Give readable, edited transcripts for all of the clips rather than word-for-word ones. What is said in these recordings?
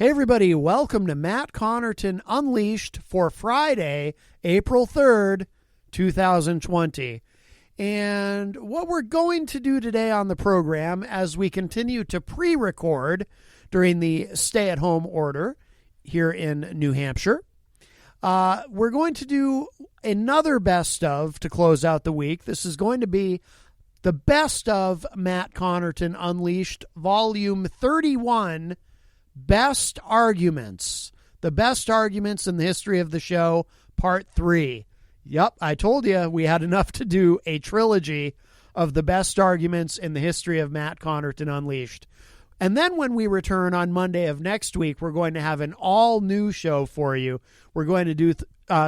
Hey everybody, welcome to Matt Connarton Unleashed for Friday, April 3rd, 2020. And what we're going to do today on the program as we continue to pre-record during the stay-at-home order here in New Hampshire, we're going to do another best of to close out the week. This is going to be the best of Matt Connarton Unleashed, Volume 31, Best Arguments. The best arguments in the history of the show, Part 3. Yep, I told you we had enough to do a trilogy of the best arguments in the history of Matt Connarton Unleashed. And then when we return on Monday of next week, we're going to have an all-new show for you. We're going to do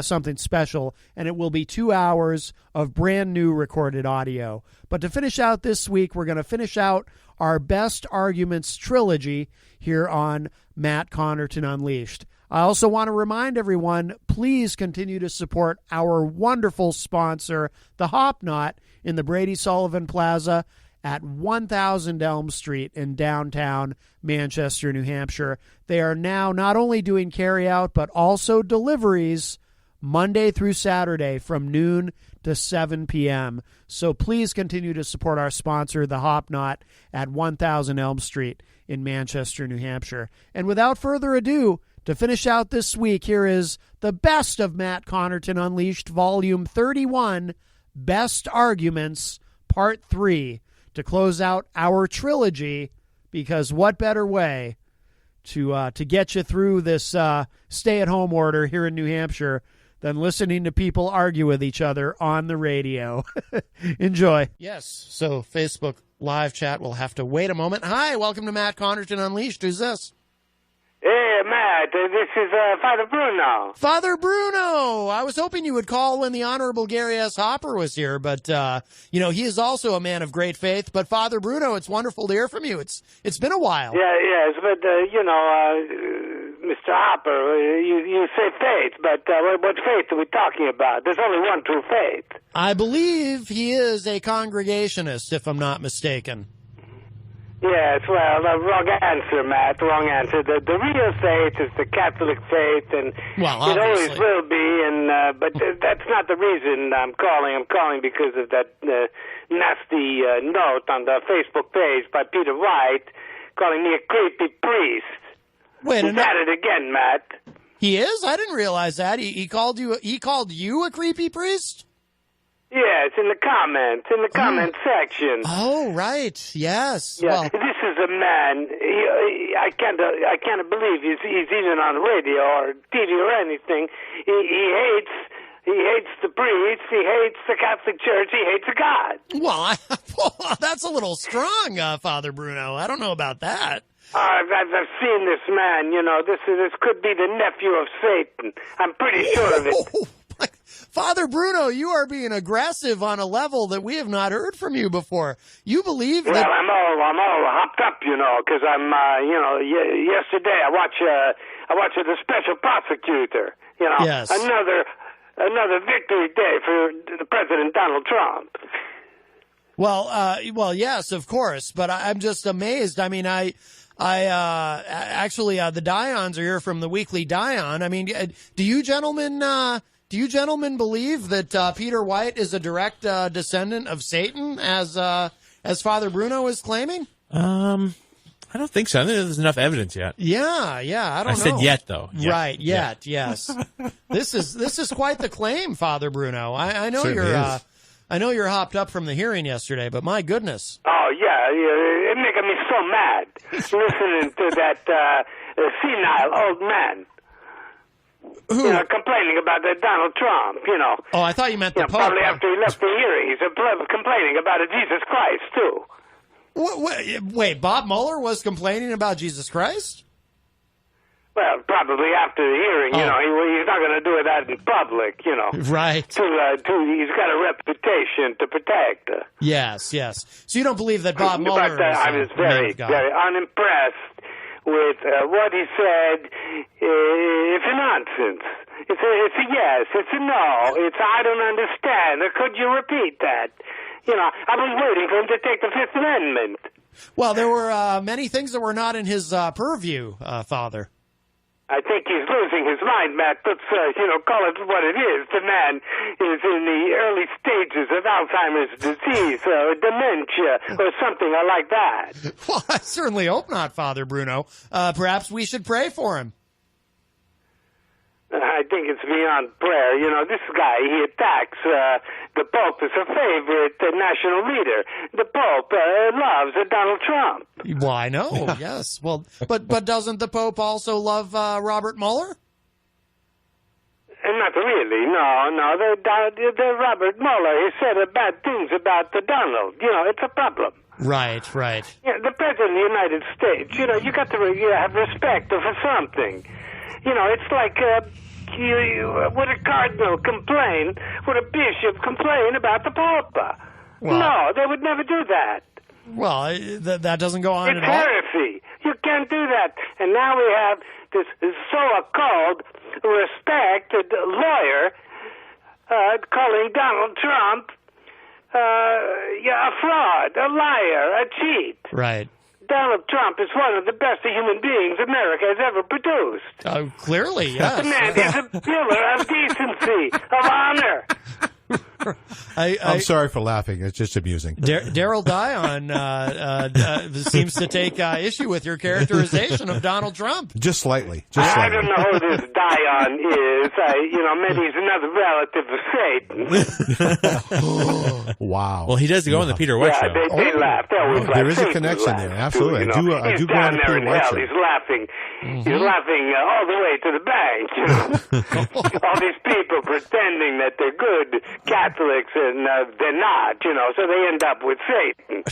something special, and it will be 2 hours of brand-new recorded audio. But to finish out this week, we're going to finish out our Best Arguments trilogy here on Matt Connarton Unleashed. I also want to remind everyone, please continue to support our wonderful sponsor, the Hop Knot, in the Brady Sullivan Plaza at 1000 Elm Street in downtown Manchester, New Hampshire. They are now not only doing carryout, but also deliveries Monday through Saturday from noon to 7 p.m. So please continue to support our sponsor, the Hop Knot, at 1000 Elm Street in Manchester, New Hampshire. And without further ado, to finish out this week, here is the best of Matt Connarton Unleashed, Volume 31, Best Arguments, Part 3, to close out our trilogy, because what better way to get you through this stay-at-home order here in New Hampshire than listening to people argue with each other on the radio. Enjoy. Yes, so Facebook live chat will have to wait a moment. Hi, welcome to Matt Connarton Unleashed. Who's this? Hey, Matt, this is Father Bruno. Father Bruno! I was hoping you would call when the Honorable Gary S. Hopper was here, but, he is also a man of great faith. But, Father Bruno, it's wonderful to hear from you. It's been a while. Yeah, yes, but, Mr. Hopper, you say faith, but what faith are we talking about? There's only one true faith. I believe he is a Congregationist, if I'm not mistaken. Yes, well, wrong answer, Matt, wrong answer. The real faith is the Catholic faith, and it always will be, but that's not the reason I'm calling. I'm calling because of that nasty note on the Facebook page by Peter White calling me a creepy priest. Wait, he's at it again, Matt. He is? I didn't realize that. He called you a creepy priest? Yes, in the comment section. Oh, right. Yes. Yeah, well, this is a man. I can't believe he's even on radio or TV or anything. He hates the priests. He hates the Catholic Church. He hates God. Well, that's a little strong, Father Bruno. I don't know about that. I've seen this man. This could be the nephew of Satan. I'm pretty sure of it. Father Bruno, you are being aggressive on a level that we have not heard from you before. You believe that... Well, I'm all hopped up, because I'm, yesterday I watched the special prosecutor. Yes. Another victory day for the President Donald Trump. Well, yes, of course, but I'm just amazed. I mean, actually, the Dions are here from the Weekly Dion. I mean, do you gentlemen believe that Peter White is a direct descendant of Satan, as Father Bruno is claiming? I don't think so. I think there's enough evidence yet. Yeah, I don't know. I said yet, though. Yet. Right, yet, yes. This is quite the claim, Father Bruno. I know you're hopped up from the hearing yesterday, but my goodness. Oh yeah, it's making me so mad listening to that senile old man. Who? Complaining about Donald Trump, Oh, I thought you meant the Pope. Probably after he left the hearing, he's complaining about Jesus Christ, too. Wait, Bob Mueller was complaining about Jesus Christ? Well, probably after the hearing, he's not going to do that in public, Right. He's got a reputation to protect. Yes. So you don't believe that Bob Mueller I was very unimpressed with what he said. It's a nonsense. It's a yes. It's a no. It's I don't understand. Could you repeat that? I was waiting for him to take the Fifth Amendment. Well, there were many things that were not in his purview, Father. I think he's losing his mind, Matt. Let's, call it what it is. The man is in the early stages of Alzheimer's disease, or dementia, or something like that. Well, I certainly hope not, Father Bruno. Perhaps we should pray for him. I think it's beyond prayer. This guy, he attacks the Pope as a favorite national leader. The Pope loves Donald Trump. Well, I know, yes. Well, but doesn't the Pope also love Robert Mueller? Not really, no. The Robert Mueller, he said bad things about the Donald. It's a problem. Right. Yeah, the President of the United States, you got to have respect for something. It's like... would a cardinal complain? Would a bishop complain about the Pope? Well, no, they would never do that. Well, that doesn't go on at all. It's heresy. You can't do that. And now we have this so-called respected lawyer calling Donald Trump a fraud, a liar, a cheat. Right. Donald Trump is one of the best human beings America has ever produced. Clearly, yes. The man is a pillar of decency, of honor. I'm sorry for laughing. It's just amusing. Daryl Dion seems to take issue with your characterization of Donald Trump. Just slightly. I don't know who this Dion is. Maybe he's another relative of Satan. Wow. Well, he does go on the Peter White show. They laugh. They always laugh. There is a Satan connection laughs, there. Absolutely. too, I do He's go on down the there Peter in White hell. show. He's laughing. He's laughing all the way to the bank. All these people pretending that they're good Catholics and they're not, so they end up with Satan.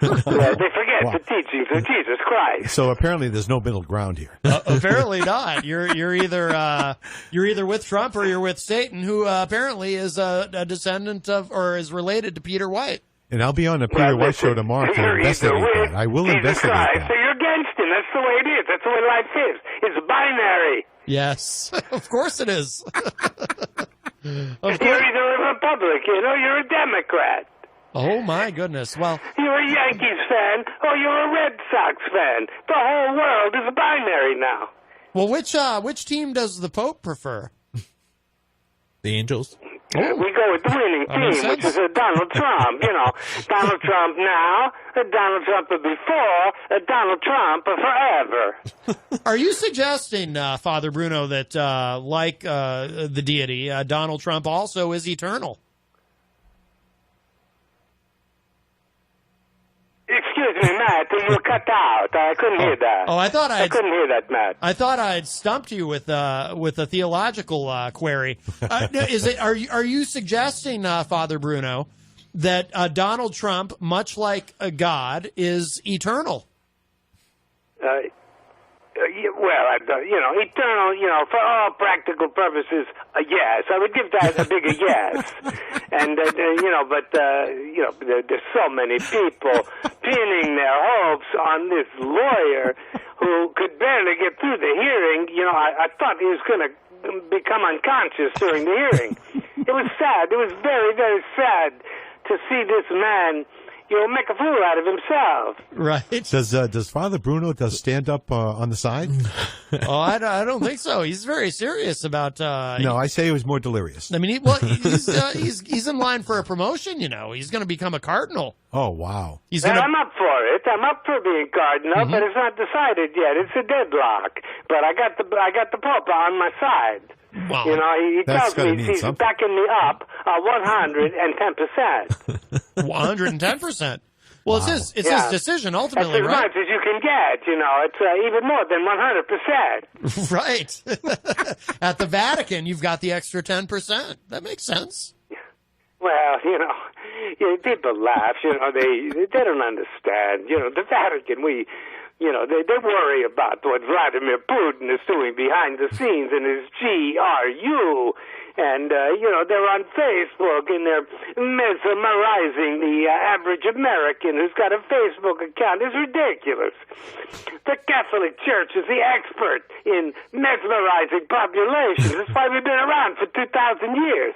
They forget the teachings of Jesus Christ. So apparently there's no middle ground here. Apparently not. You're either with Trump or you're with Satan, who apparently is a descendant of or is related to Peter White. And I'll be on the Peter White show tomorrow to investigate that. I will investigate that. So you're against him. That's the way it is. That's the way life is. It's binary. Yes, of course it is. You're either a Republican or you're a Democrat. Oh, my goodness. Well, you're a Yankees fan or you're a Red Sox fan. The whole world is binary now. Well, which team does the Pope prefer? The Angels. We go with the winning team, which is Donald Trump. Donald Trump now, Donald Trump before, Donald Trump forever. Are you suggesting, Father Bruno, that like the deity, Donald Trump also is eternal? Excuse me, Matt, you were cut out. I couldn't hear that. Oh, I couldn't hear that, Matt. I thought I'd stumped you with a theological query. Are you suggesting, Father Bruno, that Donald Trump, much like a god, is eternal? Eternal, for all practical purposes, yes. I would give that a bigger yes. And, there's so many people pinning their hopes on this lawyer who could barely get through the hearing. I thought he was going to become unconscious during the hearing. It was sad. It was very, very sad to see this man make a fool out of himself. Right. Does Father Bruno stand up on the side? I don't think so. He's very serious about. No, I say he was more delirious. I mean, he's in line for a promotion. He's going to become a cardinal. Oh wow! I'm up for it. I'm up for being cardinal, but it's not decided yet. It's a deadlock. But I got the Pope on my side. Wow. He tells me he's backing me up 110%. 110%. Well, wow. It's his decision ultimately, That's as much as you can get. It's even more than 100%. Right. At the Vatican, you've got the extra 10%. That makes sense. Well, people laugh. They don't understand. The Vatican, they worry about what Vladimir Putin is doing behind the scenes in his GRU. And, they're on Facebook and they're mesmerizing the average American who's got a Facebook account. It's ridiculous. The Catholic Church is the expert in mesmerizing populations. That's why we've been around for 2,000 years.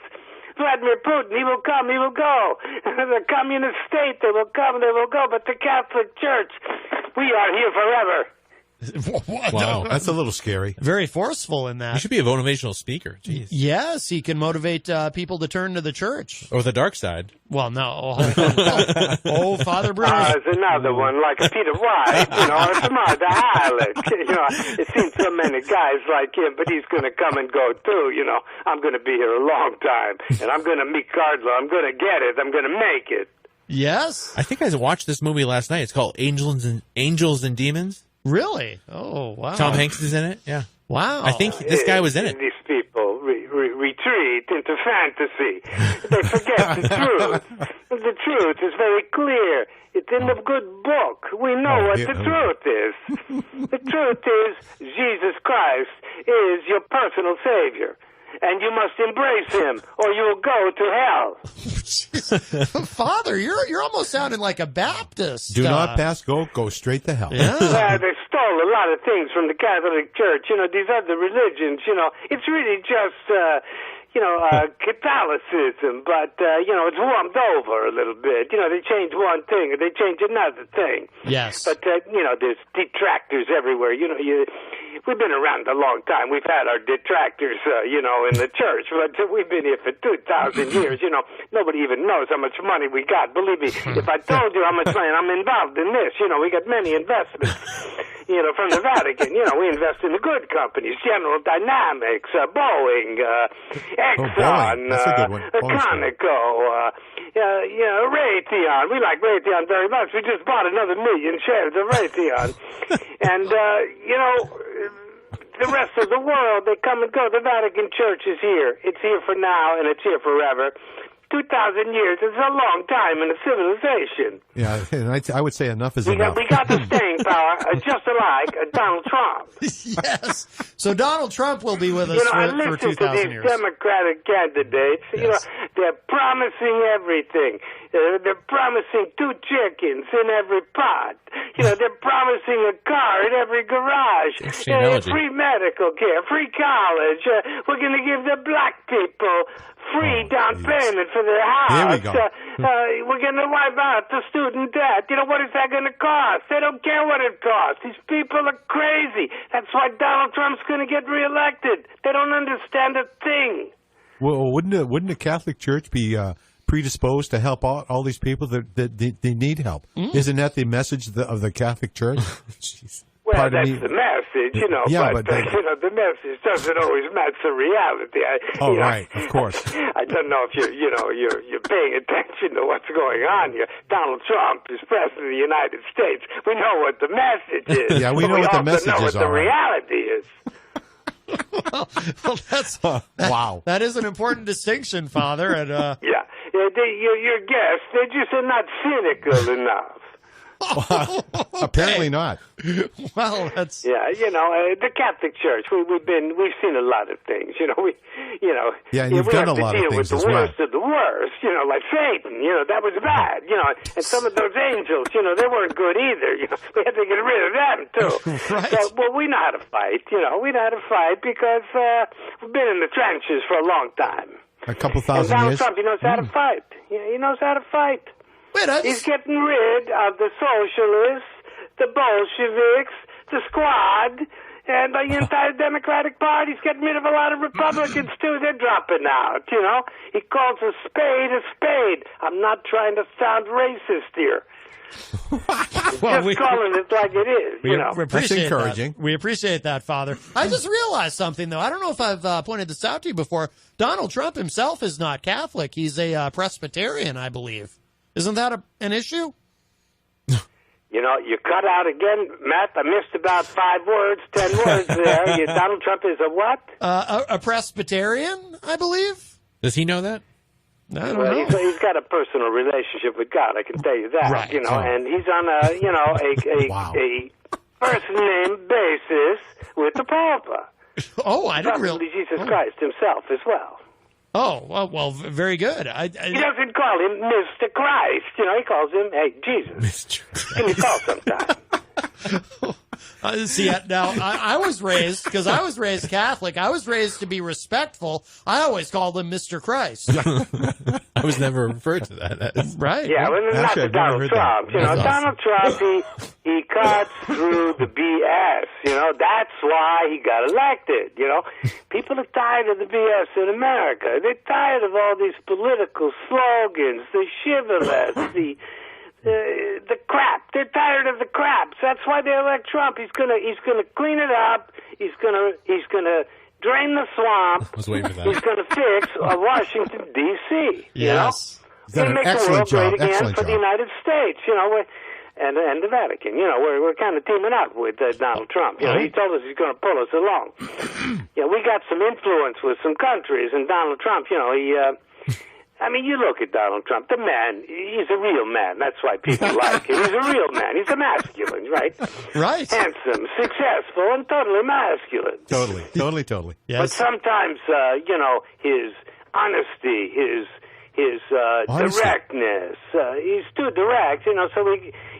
Vladimir Putin, he will come, he will go. The communist state, they will come, they will go. But the Catholic Church, we are here forever. Wow. That's a little scary. Very forceful in that. You should be a motivational speaker. Jeez. Yes, he can motivate people to turn to the church. Or the dark side. Well, no. Father Bruce. There's another one, like a Peter White, or some other harlot. It seems so many guys like him, but he's going to come and go too, I'm going to be here a long time, and I'm going to meet Cardinal. I'm going to get it. I'm going to make it. Yes. I think I watched this movie last night. It's called Angels and Demons. Really? Oh, wow. Tom Hanks is in it. Yeah. Wow. I think this guy was in it. These people retreat into fantasy. They forget the truth. The truth is very clear. It's in the good book. We know what the truth is. The truth is Jesus Christ is your personal Savior. And you must embrace him, or you'll go to hell. Father, you're almost sounding like a Baptist. Do not pass go. Go straight to hell. Yeah. They stole a lot of things from the Catholic Church. These other religions. It's really just Catholicism, but it's warmed over a little bit. They change one thing, or they change another thing. Yes. But there's detractors everywhere. We've been around a long time. We've had our detractors, in the church, but we've been here for 2,000 years. Nobody even knows how much money we got. Believe me, if I told you how much money I'm involved in this, we got many investments, from the Vatican. We invest in the good companies, General Dynamics, Boeing, Exxon, Conoco, Raytheon. We like Raytheon very much. We just bought another 1 million shares of Raytheon. And, the rest of the world, they come and go. The Vatican Church is here. It's here for now, and it's here forever. 2,000 years is a long time in a civilization. Yeah, and I would say enough is enough. We got the staying power, just like Donald Trump. Yes. So Donald Trump will be with us for 2,000 to these years. Democratic candidates. Yes. They're promising everything. They're promising 2 chickens in every pot. They're promising a car in every garage. Free medical care, free college. We're going to give the black people free down payment for their house. Here we go. We're going to wipe out the student debt. What is that going to cost? They don't care what it costs. These people are crazy. That's why Donald Trump's going to get reelected. They don't understand a thing. Well, wouldn't the Catholic Church be predisposed to help out all these people that they need help? Isn't that the message of the Catholic Church? Jeez. Well, that's the message, Yeah, but the message doesn't always match the reality. Right, of course. I don't know if you're paying attention to what's going on here. Donald Trump is president of the United States. We know what the message is. Yeah, we know what the message is. We also know what the reality is. Well, that's wow. That is an important distinction, Father. And your guests, they just are not cynical enough. Apparently not. Well, that's the Catholic Church. We've seen a lot of things. Yeah, and you've done a lot of things as well. We have to deal with the worst of the worst. Like Satan. That was bad. And some of those angels. They weren't good either. We had to get rid of them too. Right. So, we know how to fight. We know how to fight because we've been in the trenches for a long time. A couple thousand and Donald years. Trump, he knows how to fight. He knows how to fight. He's getting rid of the socialists, the Bolsheviks, the Squad, and the entire Democratic Party. He's getting rid of a lot of Republicans, too. They're dropping out, He calls a spade. I'm not trying to sound racist here. Just calling it like it is, We appreciate That's encouraging. That. We appreciate that, Father. I just realized something, though. I don't know if I've pointed this out to you before. Donald Trump himself is not Catholic. He's a Presbyterian, I believe. Isn't that an issue? You cut out again, Matt. I missed about 5 words, 10 words there. Donald Trump is a what? A Presbyterian, I believe. Does he know that? I don't know. He's got a personal relationship with God. I can tell you that. Right. And he's on a Wow. first name basis with the Papa. Oh, I didn't Probably Jesus Christ himself as well. Oh, well, very good. He doesn't call him Mr. Christ. He calls him, hey, Jesus. Give me a call sometime. See, now I was raised, because I was raised Catholic, I was raised to be respectful. I always called him Mr. Christ. I was never referred to that as. Right. Yeah, well, not to Donald Trump. You know, Donald Trump, he cuts through the BS. You know, that's why he got elected. You know, people are tired of the BS in America. They're tired of all these political slogans, the shibboleths, the crap. They're tired of the crap. So that's why they elect Trump. He's gonna clean it up. He's gonna drain the swamp. I was waiting for that. He's gonna fix Washington D.C. Yes. You know? He's done an make the excellent world great job. again Excellent for job. the United States. You know, and the Vatican. You know, we're kind of teaming up with Donald Trump. You know, he told us he's going to pull us along. Yeah, we got some influence with some countries, and Donald Trump. You know, I mean, you look at Donald Trump, the man, he's a real man. That's why people like him. He's a real man. He's a masculine, right? Right. Handsome, successful, and totally masculine. Totally. Yes. But sometimes, you know, his honesty, his directness, he's too direct, you know, so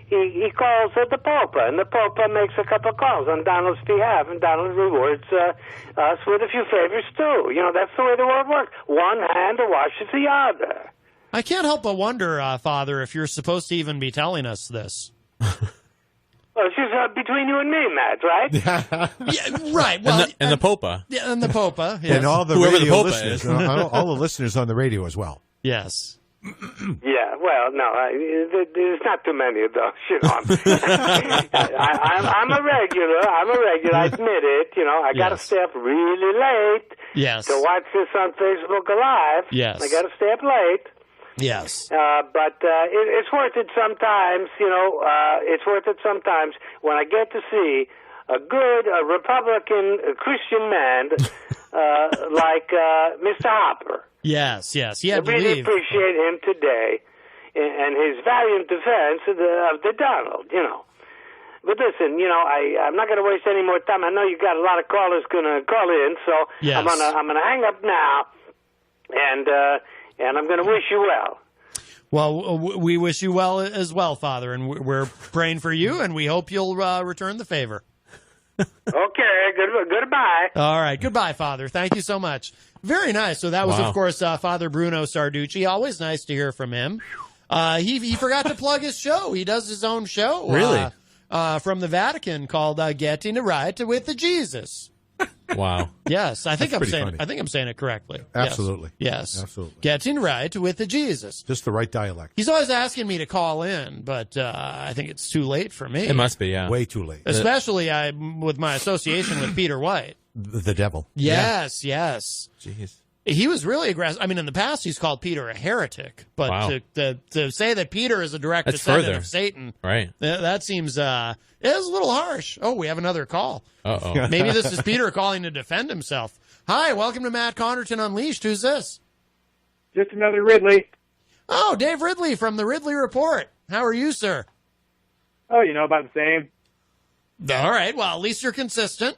he calls the Pope, and the Pope makes a couple of calls on Donald's behalf, and Donald rewards us with a few favors, too. You know, that's the way the world works. One hand washes the other. I can't help but wonder, Father, if you're supposed to even be telling us this. Well, she's between you and me, Matt, right? Yeah, right. Well, And the Popa. Yeah, and the Popa. Yes. And all the Whoever the radio Pope listeners, is. all the listeners on the radio as well. Yes. Yeah, well, no, there's not too many of those. You know, I'm a regular. I admit it. You know, I got to Yes. stay up really late Yes. to watch this on Facebook Live. Yes. I got to stay up late. Yes. But it's worth it sometimes. You know, it's worth it sometimes when I get to see a good Republican Christian man like Mr. Hopper. Yes. Yes. Yeah. I really appreciate him today and his valiant defense of the Donald, you know. But listen, you know, I'm not going to waste any more time. I know you got a lot of callers going to call in, so Yes. I'm gonna hang up now, and I'm going to wish you well. Well, we wish you well as well, Father, and we're praying for you, and we hope you'll return the favor. Okay, goodbye. All right. Goodbye, Father. Thank you so much. Very nice. So that was, Wow. of course, Father Bruno Sarducci. Always nice to hear from him. He forgot to plug his show. He does his own show. Really? From the Vatican called Getting It Right with the Jesus. Wow. Yes, I think I'm pretty saying funny. I think I'm saying it correctly. Absolutely. Yes. Absolutely. Getting Right with the Jesus. Just the right dialect. He's always asking me to call in, but I think it's too late for me. It must be, yeah. Way too late. Especially with my association with Peter White. The devil. Yes. Jeez. He was really aggressive. I mean, in the past, he's called Peter a heretic, but Wow. to say that Peter is a direct That's descendant further. of Satan, Right. that seems it is a little harsh. Oh, we have another call. Uh-oh. Maybe this is Peter calling to defend himself. Hi, welcome to Matt Connarton Unleashed. Who's this? Just another Ridley. Oh, Dave Ridley from the Ridley Report. How are you, sir? Oh, you know, about the same. All right. Well, at least you're consistent.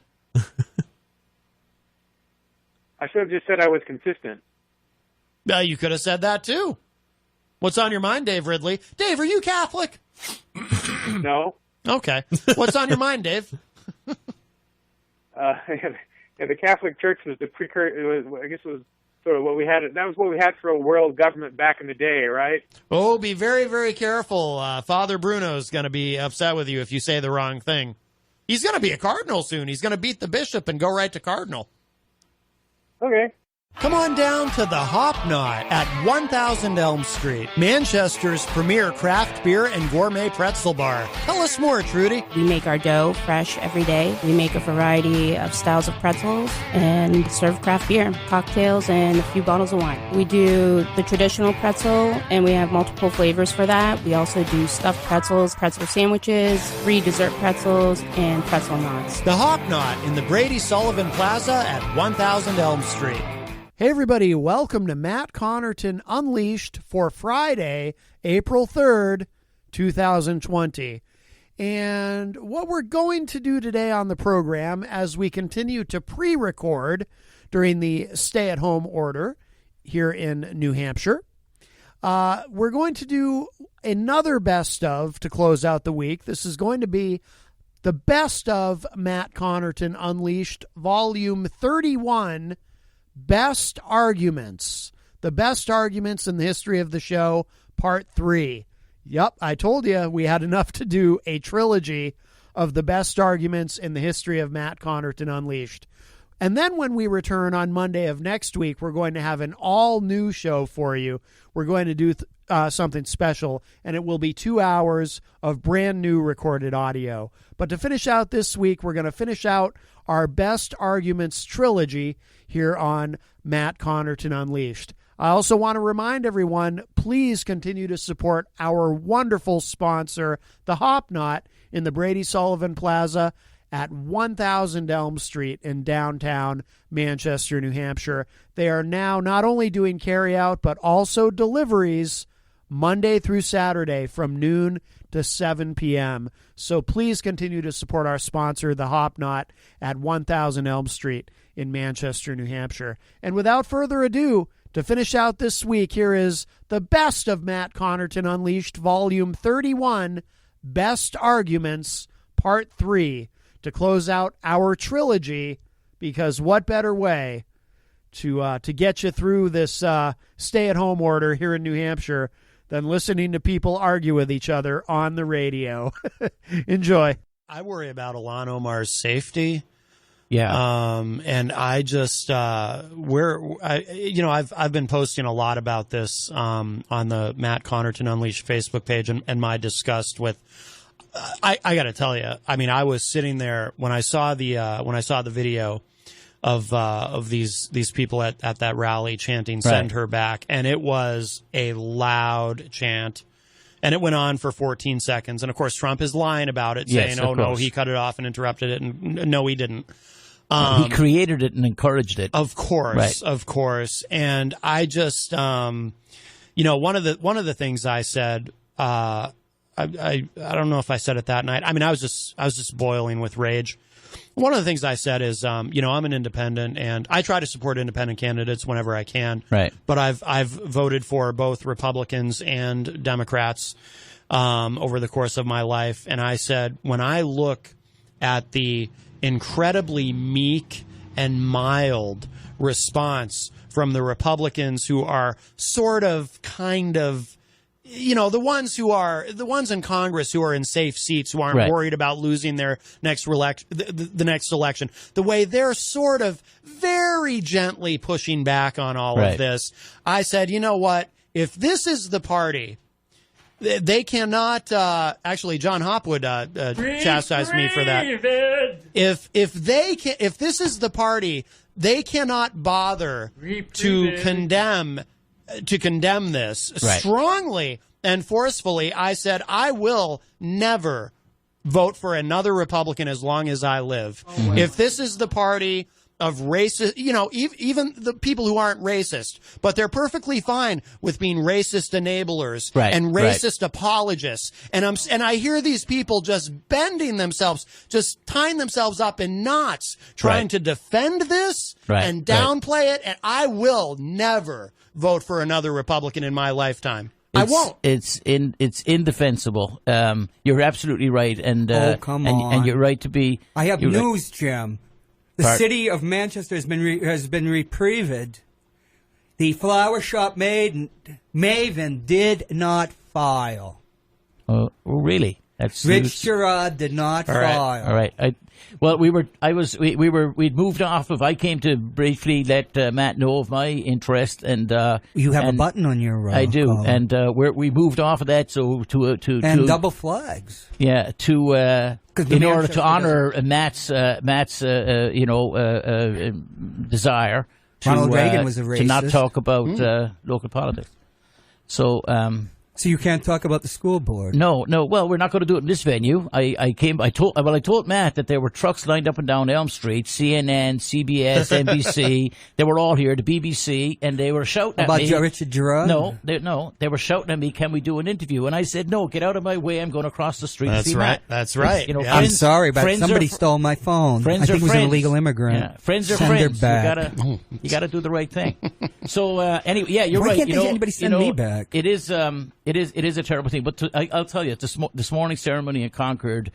I should have just said I was consistent. You could have said that too. What's on your mind, Dave Ridley? Dave, are you Catholic? No. Okay. What's on your mind, Dave? Yeah, the Catholic Church was the precursor. I guess it was sort of what we had. That was what we had for a world government back in the day, right? Oh, be very, very careful. Father Bruno's going to be upset with you if you say the wrong thing. He's going to be a cardinal soon. He's going to beat the bishop and go right to cardinal. Okay. Come on down to the Hop Knot at 1000 Elm Street, Manchester's premier craft beer and gourmet pretzel bar. Tell us more, Trudy. We make our dough fresh every day. We make a variety of styles of pretzels and serve craft beer, cocktails, and a few bottles of wine. We do the traditional pretzel, and we have multiple flavors for that. We also do stuffed pretzels, pretzel sandwiches, free dessert pretzels, and pretzel knots. The Hop Knot in the Brady Sullivan Plaza at 1000 Elm Street. Hey everybody, welcome to Matt Connarton Unleashed for Friday, April 3rd, 2020. And what we're going to do today on the program as we continue to pre-record during the stay-at-home order here in New Hampshire, we're going to do another best of to close out the week. This is going to be the best of Matt Connarton Unleashed, Volume 31, Best Arguments. The best arguments in the history of the show, Part 3. Yep, I told you we had enough to do a trilogy of the best arguments in the history of Matt Connarton Unleashed. And then when we return on Monday of next week, we're going to have an all-new show for you. We're going to do something special, and it will be 2 hours of brand new recorded audio. But to finish out this week, we're going to finish out our Best Arguments trilogy here on Matt Connarton Unleashed. I also want to remind everyone, please continue to support our wonderful sponsor, the Hop Knot, in the Brady Sullivan Plaza at 1000 Elm Street in downtown Manchester, New Hampshire. They are now not only doing carryout, but also deliveries Monday through Saturday from noon to 7 p.m. So please continue to support our sponsor, the Hop Knot, at 1000 Elm Street in Manchester, New Hampshire. And without further ado, to finish out this week, here is the best of Matt Connarton Unleashed, Volume 31, Best Arguments, Part 3, to close out our trilogy, because what better way to get you through this stay-at-home order here in New Hampshire than listening to people argue with each other on the radio. Enjoy. I worry about Ilhan Omar's safety. Yeah. And I just I've been posting a lot about this on the Matt Connarton Unleashed Facebook page and my disgust with. I got to tell you, I mean, I was sitting there when I saw the video of these people at that rally chanting "Send her back," and it was a loud chant. And it went on for 14 seconds. And, of course, Trump is lying about it, saying, no, he cut it off and interrupted it. And no, he didn't. He created it and encouraged it. Of course, of course. And I just, one of the things I said, I don't know if I said it that night. I mean, I was just boiling with rage. One of the things I said is, I'm an independent, and I try to support independent candidates whenever I can. Right. But I've voted for both Republicans and Democrats over the course of my life, and I said, when I look at the incredibly meek and mild response from the Republicans, who are kind of, the ones in Congress who are in safe seats, who aren't worried about losing their next the next election, the way they're sort of very gently pushing back on all of this, I said, you know what? If this is the party, they cannot. Actually, John Hopwood chastised me for that. If this is the party, they cannot bother to condemn this strongly and forcefully. I said, I will never vote for another Republican as long as I live. If this is the party of racist, even the people who aren't racist, but they're perfectly fine with being racist enablers and racist apologists. And I hear these people just bending themselves, just tying themselves up in knots, trying to defend this and downplay it. And I will never vote for another Republican in my lifetime. I won't. It's indefensible. You're absolutely right, and come on, and you're right to be. I have news, Jim. The city of Manchester has been reprieved. The flower shop maven did not file. Oh, really? Rich Gerard did not file. All right. We'd moved off of. I came to briefly let Matt know of my interest, and you have a button on your. I do, collar. And we moved off of that, so to double flags. Yeah, in order to honor Matt's desire. Ronald Reagan was a racist. To not talk about local politics. So. So you can't talk about the school board? No. Well, we're not going to do it in this venue. I told Matt that there were trucks lined up and down Elm Street, CNN, CBS, NBC. They were all here, the BBC, and they were shouting at me. About Richard Gerard? No, they were shouting at me, can we do an interview? And I said, no, get out of my way. I'm going across the street to see Matt. That's right. I'm sorry, but somebody stole my phone. I think it was an illegal immigrant. Yeah. Friends are Send friends. her back. You got to do the right thing. So, anyway, yeah, you're Why right. Can't anybody send me back? It is... It is a terrible thing. But I'll tell you, this morning's ceremony in Concord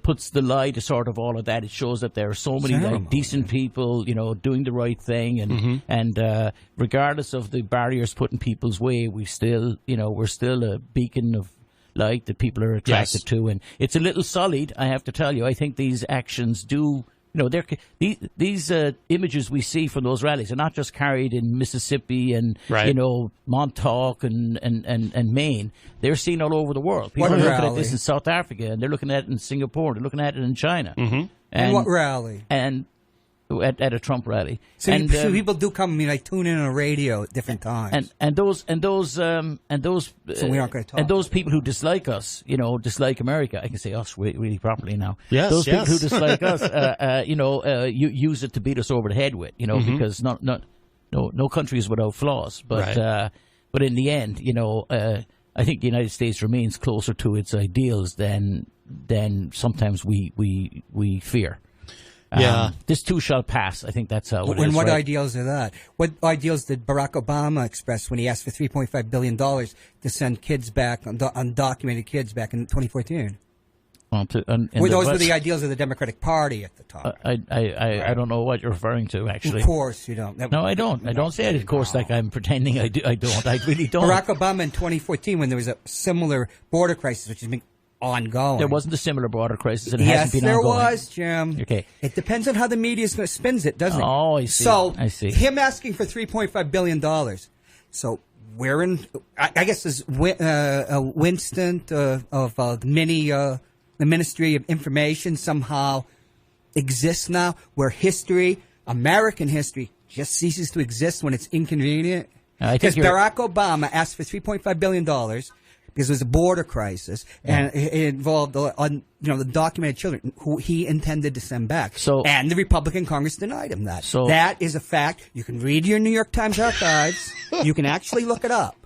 puts the lie to sort of all of that. It shows that there are so many decent people, doing the right thing, and regardless of the barriers put in people's way, we're still a beacon of light that people are attracted to. And it's a little solid, I have to tell you. I think these actions do. These images we see from those rallies are not just carried in Mississippi and Montauk and Maine. They're seen all over the world. People are looking at this in South Africa, and they're looking at it in Singapore. They're looking at it in China. Mm-hmm. And what rally? And at a Trump rally. So, people do come. I mean, I tune in on the radio at different times. And those. So we aren't going to talk. And those people who dislike us, dislike America. I can say us really properly now. Yes, those people who dislike us, use it to beat us over the head with, because no country is without flaws. But but in the end, I think the United States remains closer to its ideals than sometimes we fear. This too shall pass. I think that's how it is. And what ideals are that? What ideals did Barack Obama express when he asked for $3.5 billion to send kids back, undocumented kids back in 2014? Those were the ideals of the Democratic Party at the time. I don't know what you're referring to, actually. Of course you don't. No, I don't. I don't say it, of course, like I'm pretending I don't. I really don't. Barack Obama in 2014, when there was a similar border crisis, which has been ongoing. There wasn't a similar border crisis. It hasn't been ongoing. Yes, there was, Jim. Okay. It depends on how the media spins it, doesn't it? Oh, I see. So, I see. Him asking for $3.5 billion. So, we're in, I guess there's Winston of the Ministry of Information somehow exists now, where American history, just ceases to exist when it's inconvenient. Because Barack Obama asked for $3.5 billion because it was a border crisis, and it involved the documented children who he intended to send back. And the Republican Congress denied him that. That is a fact. You can read your New York Times archives. You can actually look it up.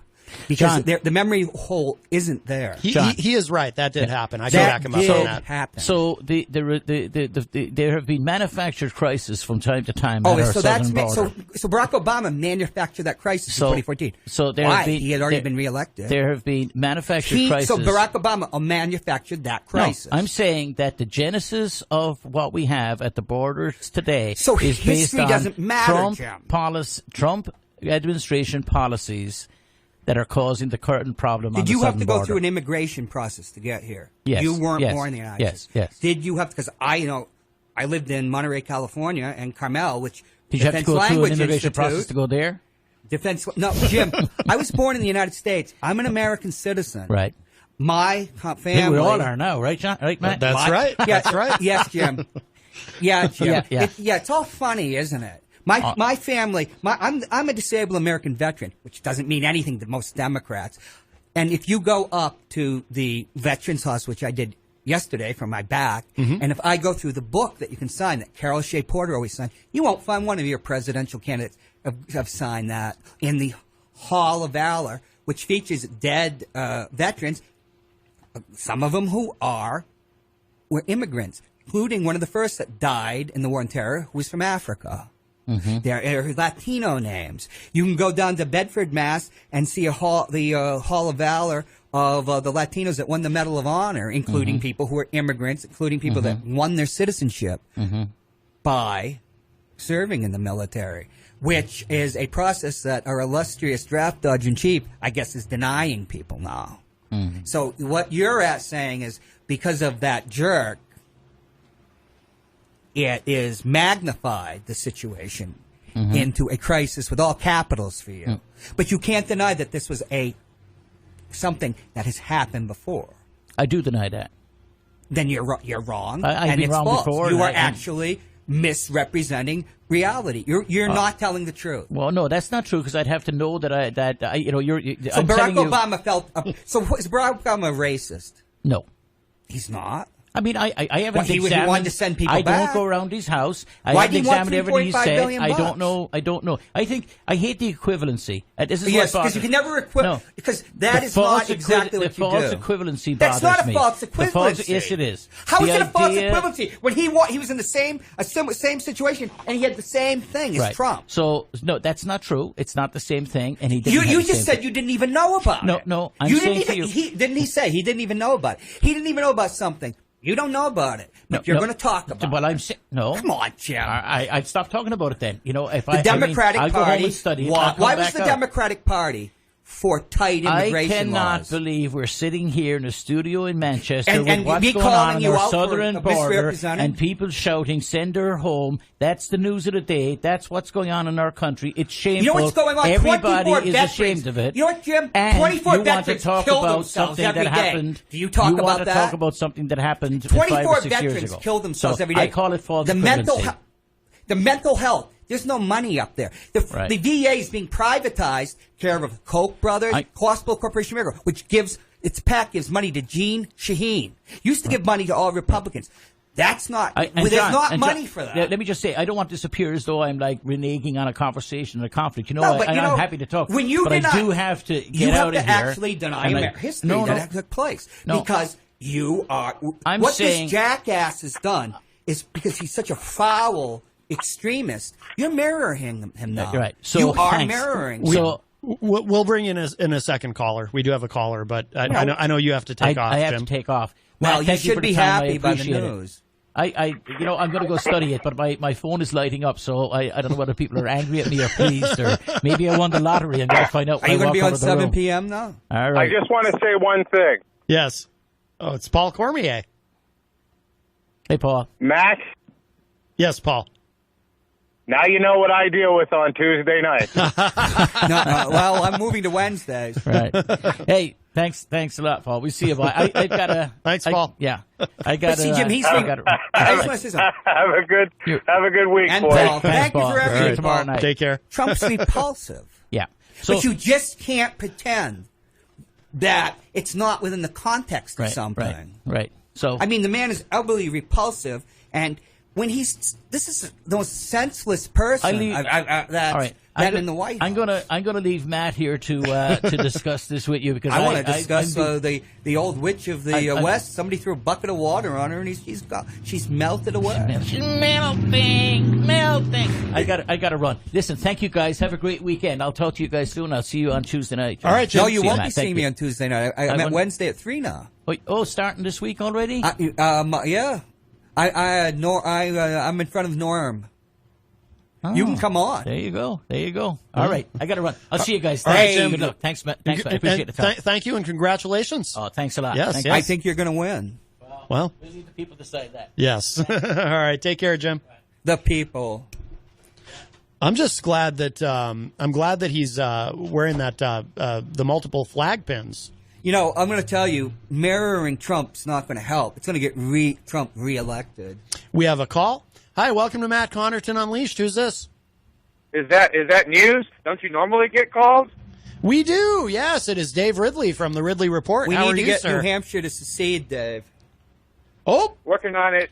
Because the memory hole isn't there. He is right. That did happen. I can back him up on that. Happen. So there have been manufactured crises from time to time. So Barack Obama manufactured that crisis in 2014. Why? He had already been reelected. There have been manufactured crises. So Barack Obama manufactured that crisis. No, I'm saying that the genesis of what we have at the borders today is based on doesn't matter, Trump administration policies that are causing the current problem on the southern border. Did you have to go through an immigration process to get here? Yes. You weren't born in the United States. Yes. Did you have to? Because I lived in Monterey, California, and Carmel, which did you have to go through an immigration process to go there? No, Jim. I was born in the United States. I'm an American citizen. Right. My family. We all are now, right, John? Right, Matt? That's right. That's right. Yes, Jim. Yeah, Jim. It's all funny, isn't it? My family, I'm a disabled American veteran, which doesn't mean anything to most Democrats. And if you go up to the Veterans House, which I did yesterday for my back, and if I go through the book that you can sign, that Carol Shea Porter always signed, you won't find one of your presidential candidates have signed that. In the Hall of Valor, which features dead veterans, some of them were immigrants, including one of the first that died in the War on Terror, who was from Africa. There are Latino names. You can go down to Bedford, Mass, and see the Hall of Valor of the Latinos that won the Medal of Honor, including people who are immigrants, including people that won their citizenship by serving in the military, which is a process that our illustrious draft dodge-in-chief, I guess, is denying people now. So what you're saying is because of that jerk, it is magnified the situation into a crisis with all capitals for you. But you can't deny that this was something that has happened before. I do deny that. Then you're wrong. I've been wrong false. before. You are actually misrepresenting reality. You're not telling the truth. Well, no, that's not true because I'd have to know that you're. So Barack Obama felt. So is Barack Obama a racist? No. He's not. I mean, I haven't He examined. wanted to send people I back. don't go around his house. I Why haven't do you want examined everything he $3.5 said. billion I bucks? don't know. I hate the equivalency. This is Yes, what because you can never equivalent. No. Because that is not exactly what you do. The false equivalency That's bothers not a me. false The equivalency. yes, it is. How is The it a false idea- equivalency when he was in the same situation and he had the same thing as Right. Trump? So no, that's not true. It's not the same thing, and he didn't. have You the just same said thing. you didn't even know about it. No, I'm you saying didn't to even, you. Didn't he say he didn't even know about it? He didn't even know about something. You don't know about it, but you're going to talk about Well, it. I'm saying no. Come on, Jim. I'd stop talking about it then. You know, if The Democratic I'll go home Party. and study it, Why, I'll come why was back the out. Democratic Party for tight I immigration cannot laws? believe we're sitting here in a studio in Manchester And with what's me going on calling on you our out for southern border misrepresenting? and people shouting, send her home. That's the news of the day. That's what's going on in our country. It's shameful. You know what's going on? Everybody 24 is veterans. ashamed of it. You know what, Jim? And 24 you want to veterans talk kill about themselves something every that day. happened. Do you talk want about to that? talk about something that happened 24 5 or 6 veterans years ago. kill themselves So every day. I call it false the mental, equivalency. the mental health. There's no money up there. Right. The VA is being privatized, care of Koch brothers, Hospital Corporation of America, which gives gives money to Gene Shaheen. Used to give money to all Republicans. That's not. There's not money for that. Let me just say, I don't want this to appear as though I'm like reneging on a conversation or a conflict. You know, No, but I'm you know, happy to talk. when you but I deny- do have to get you have out to of here. actually deny and history no, that took place No. because you are. I'm what saying- this jackass has done is because he's such a foul extremist. You're mirroring him now. Right. So you are thanks. mirroring. So We'll bring in a second caller. We do have a caller, but I know you have to take off, I have Jim. to take off. Well, Matt, you thank should for the be time. I happy by the appreciate it. news. I'm going to go study it, but my phone is lighting up, so I don't know whether people are angry at me or pleased, or maybe I won the lottery. I'm going to find out. Are you going to be on 7 p.m. now? All right. I just want to say one thing. Yes. Oh, it's Paul Cormier. Hey, Paul. Matt, Yes, Paul. now you know what I deal with on Tuesday night. Well, I'm moving to Wednesdays. Right. Hey, thanks a lot, Paul. We see you. Bye. I've got to. Thanks, Paul. Yeah. I got But see, Jim, he's. I I just want to say something. Have a good week, And boys. Paul, Thanks, thank you Paul. for All everything. right, tomorrow Paul. night. Take care. Trump's repulsive. Yeah. So But you just can't pretend that it's not within the context of something. Right. So I mean, the man is utterly repulsive, and when this is the most senseless person that's been in the White House. I'm gonna leave Matt here to discuss this with you because I want to discuss the old witch of the West. Somebody threw a bucket of water on her, and she's melted away. She's melting. I got to run. Listen, thank you guys. Have a great weekend. I'll talk to you guys soon. I'll see you on Tuesday night. All right, Jim. No, you See won't Matt. be Thank seeing you. me on Tuesday night. I'm at Wednesday at 3 now. Oh, starting this week already? Yeah. I'm in front of Norm. Oh, You can come on. There you go. All right, I got to run. I'll see you guys. All right, Thanks. Jim. Good luck. Thanks, Matt. Thanks, Matt. I appreciate the time. Thank you and congratulations. Oh, thanks a lot. Yes, Thank yes. you. I think you're going to win. Well, We'll leave the people decide that. yes. All right. Take care, Jim. The people. I'm just glad that he's wearing that the multiple flag pins. You know, I'm going to tell you, mirroring Trump's not going to help. It's going to get Trump reelected. We have a call. Hi, welcome to Matt Connarton Unleashed. Who's this? Is that news? Don't you normally get calls? We do. Yes, it is Dave Ridley from the Ridley Report. We How need are to you, get sir? New Hampshire to secede, Dave. Oh, Working on it.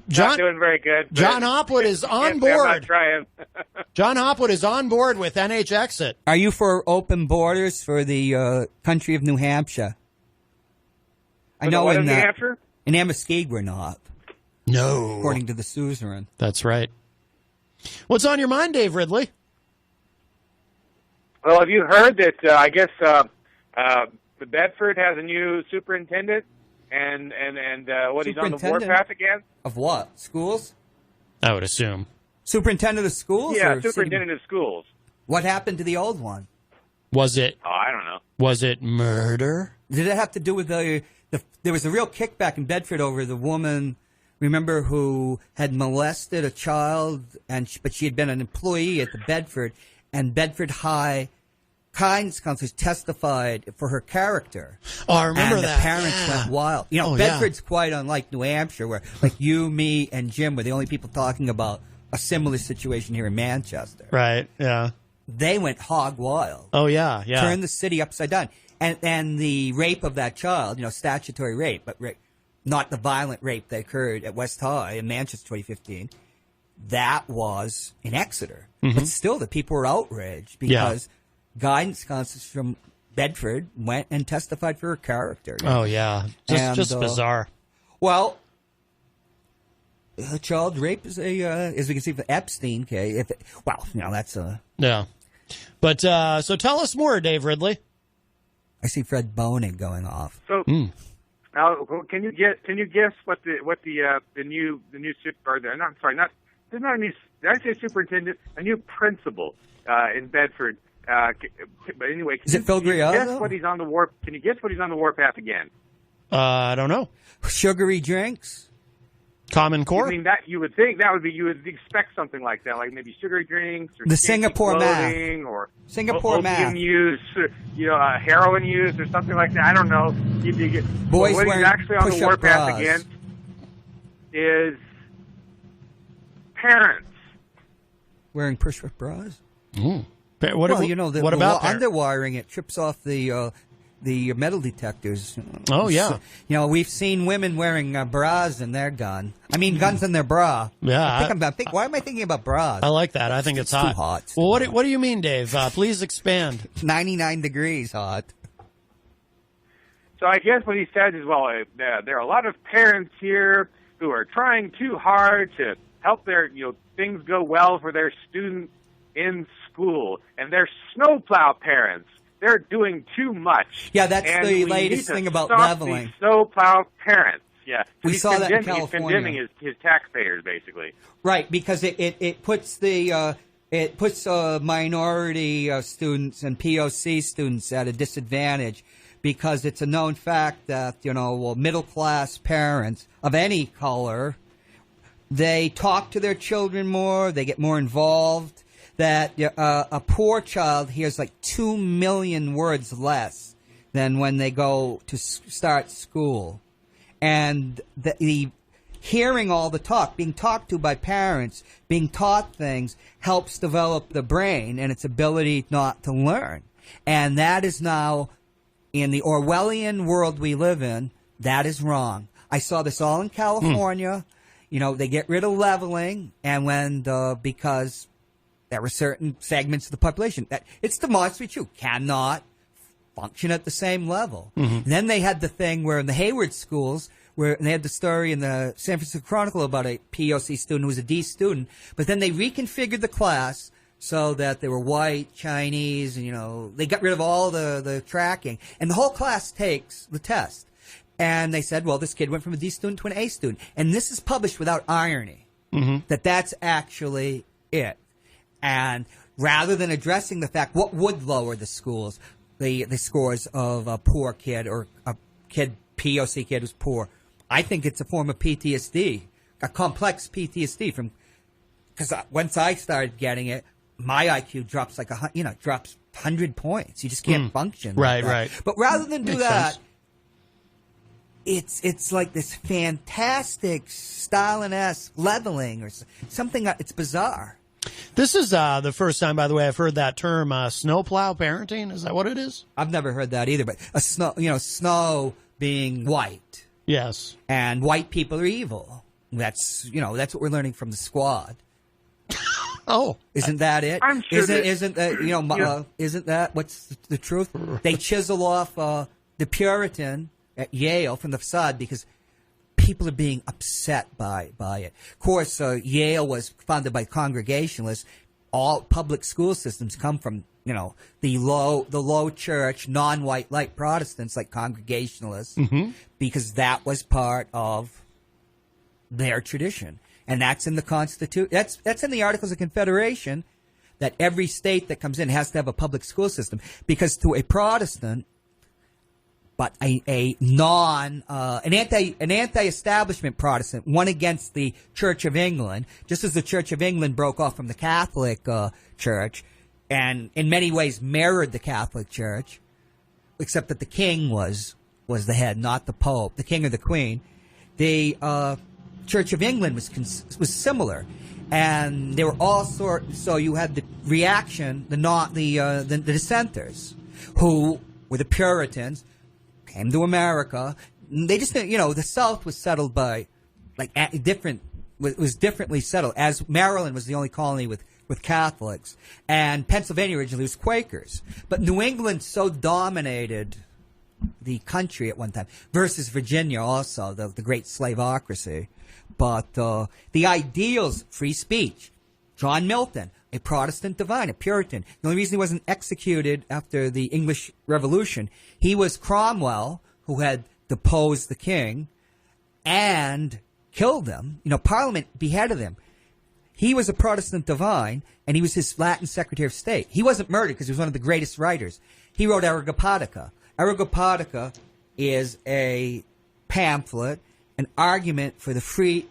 John- Not doing very good. but John Hopwood is on I'm board. not trying. John Hopwood is on board with NH Exit. Are you for open borders for the country of New Hampshire? I know What, in New Hampshire? in Amoskeag we're not, No. according to the suzerain. That's right. What's on your mind, Dave Ridley? Well, have you heard that? I guess Bedford has a new superintendent, and what he's on the warpath again. Of what? Schools? I would assume. Superintendent of schools? Yeah, or superintendent of schools. What happened to the old one? Was it Oh, I don't know. murder? Did it have to do with there was a real kickback in Bedford over the woman, remember, who had molested a child, but she had been an employee at the Bedford, and Bedford High Kindness counselors testified for her character. Oh, I remember and that. the parents went wild. You know, Bedford's quite unlike New Hampshire, where like you, me, and Jim were the only people talking about a similar situation here in Manchester. Right, yeah. They went hog wild. Oh, yeah, Turned the city upside down. And the rape of that child, statutory rape, but not the violent rape that occurred at West High in Manchester 2015. That was in Exeter. Mm-hmm. But still, the people were outraged because guidance counselors from Bedford went and testified for her character. Oh, yeah. Just bizarre. Well, child rape is as we can see, the Epstein case. That's a... Yeah. But, so tell us more, Dave Ridley. I see Fred Boning going off. So, now, can you guess what the new superintendent, a new principal in Bedford. But anyway, is it Phil Griotto? Guess what he's on the war? Can you guess what he's on the warpath again? I don't know. Sugary drinks. Common Core. I mean, that you would think that would be, you would expect something like that, like maybe sugary drinks or the Singapore math, or Singapore math use, heroin use or something like that. I don't know. Boys what wearing he's actually on the warpath bras. against is parents wearing push-up bras. What about underwiring? It trips off the metal detectors. Oh, yeah. So, we've seen women wearing bras in their gun. I mean, guns in their bra. Yeah. Why am I thinking about bras? I like that. I think it's hot. Too hot. Well, what do you mean, Dave? Please expand. 99 degrees hot. So I guess what he said is, there are a lot of parents here who are trying too hard to help their, things go well for their students in school, and they're snowplow parents. They're doing too much. Yeah, that's the latest thing about leveling. Snowplow parents. Yeah, we saw that in California. He's condemning his taxpayers, basically. Right, because it puts minority students and POC students at a disadvantage, because it's a known fact that middle class parents of any color, they talk to their children more, they get more involved. That a poor child hears like 2 million words less than when they go to start school. And the hearing all the talk, being talked to by parents, being taught things, helps develop the brain and its ability not to learn. And that is now, in the Orwellian world we live in, that is wrong. I saw this all in California. They get rid of leveling, and because there were certain segments of the population that it's demonstrably true cannot function at the same level. Mm-hmm. Then they had the thing where in the Hayward schools, and they had the story in the San Francisco Chronicle about a POC student who was a D student, but then they reconfigured the class so that they were white, Chinese, and they got rid of all the tracking, and the whole class takes the test. And they said, well, this kid went from a D student to an A student, and this is published without irony. Mm-hmm. That's actually it. And rather than addressing the fact, what would lower the scores of a poor kid or a POC kid who's poor, I think it's a form of PTSD, a complex PTSD because once I started getting it, my IQ drops drops 100 points. You just can't function. Right, like that. right. But rather than do Makes that, sense. it's like this fantastic Stalin-esque leveling or something. It's bizarre. This is the first time, by the way, I've heard that term, snowplow parenting. Is that what it is? I've never heard that either, but snow being white. Yes. And white people are evil. That's what we're learning from the Squad. Oh. Isn't that it? I'm sure isn't that what's the truth? They chisel off the Puritan at Yale from the facade because people are being upset by it. Of course, Yale was founded by Congregationalists. All public school systems come from, the low church, non-white light Protestants like Congregationalists, because that was part of their tradition. And that's in the Constitution. That's in the Articles of Confederation, that every state that comes in has to have a public school system. Because to a Protestant, but an anti-establishment Protestant, one against the Church of England, just as the Church of England broke off from the Catholic Church, and in many ways mirrored the Catholic Church, except that the king was the head, not the Pope, the king or the queen. The Church of England was similar, and they were all sorts. So you had the reaction, the dissenters, who were the Puritans. Came to America, They just, the South was settled by, was differently settled, as Maryland was the only colony with Catholics, and Pennsylvania originally was Quakers. But New England so dominated the country at one time, versus Virginia also, the great slaveocracy. But the ideals, free speech, John Milton, a Protestant divine, a Puritan. The only reason he wasn't executed after the English Revolution, he was Cromwell, who had deposed the king and killed him. Parliament beheaded him. He was a Protestant divine, and he was his Latin Secretary of State. He wasn't murdered because he was one of the greatest writers. He wrote Areopagitica. Areopagitica is a pamphlet, an argument for the free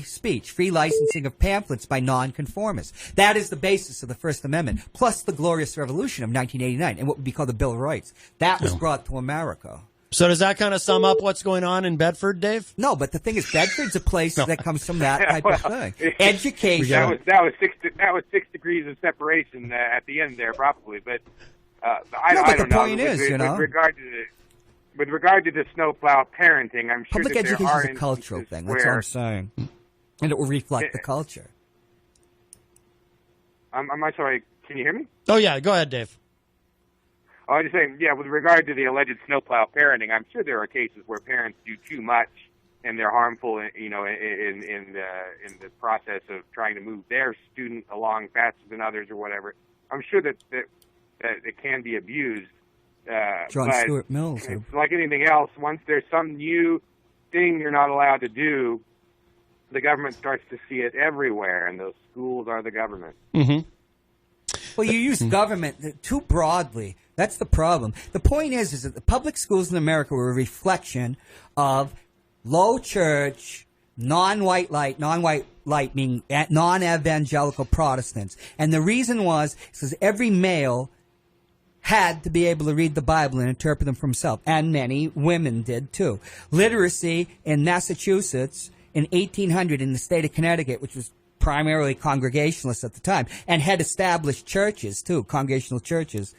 speech, free licensing of pamphlets by nonconformists. That is the basis of the First Amendment, plus the Glorious Revolution of 1989 and what would be called the Bill of Rights. That was brought to America. So does that kind of sum up what's going on in Bedford, Dave? No, but the thing is, Bedford's a place that comes from that type of thing. Education. That was 6 degrees of separation at the end there, probably. But I don't know. With regard to the snowplow parenting, I'm sure public that education there are is a cultural thing. That's where, what I'm saying, and it will reflect the culture. I'm sorry. Can you hear me? Oh yeah, go ahead, Dave. I was just saying, with regard to the alleged snowplow parenting, I'm sure there are cases where parents do too much and they're harmful, in the process of trying to move their student along faster than others or whatever. I'm sure that it can be abused. John Stuart Mills. It's like anything else. Once there's some new thing you're not allowed to do, the government starts to see it everywhere, and those schools are the government. Mm-hmm. Well, you use government too broadly. That's the problem. The point is that the public schools in America were a reflection of low church, non-white light meaning non-evangelical Protestants. And the reason was because every male had to be able to read the Bible and interpret them for himself. And many women did too. Literacy in Massachusetts in 1800 in the state of Connecticut, which was primarily Congregationalists at the time, and had established churches too, congregational churches,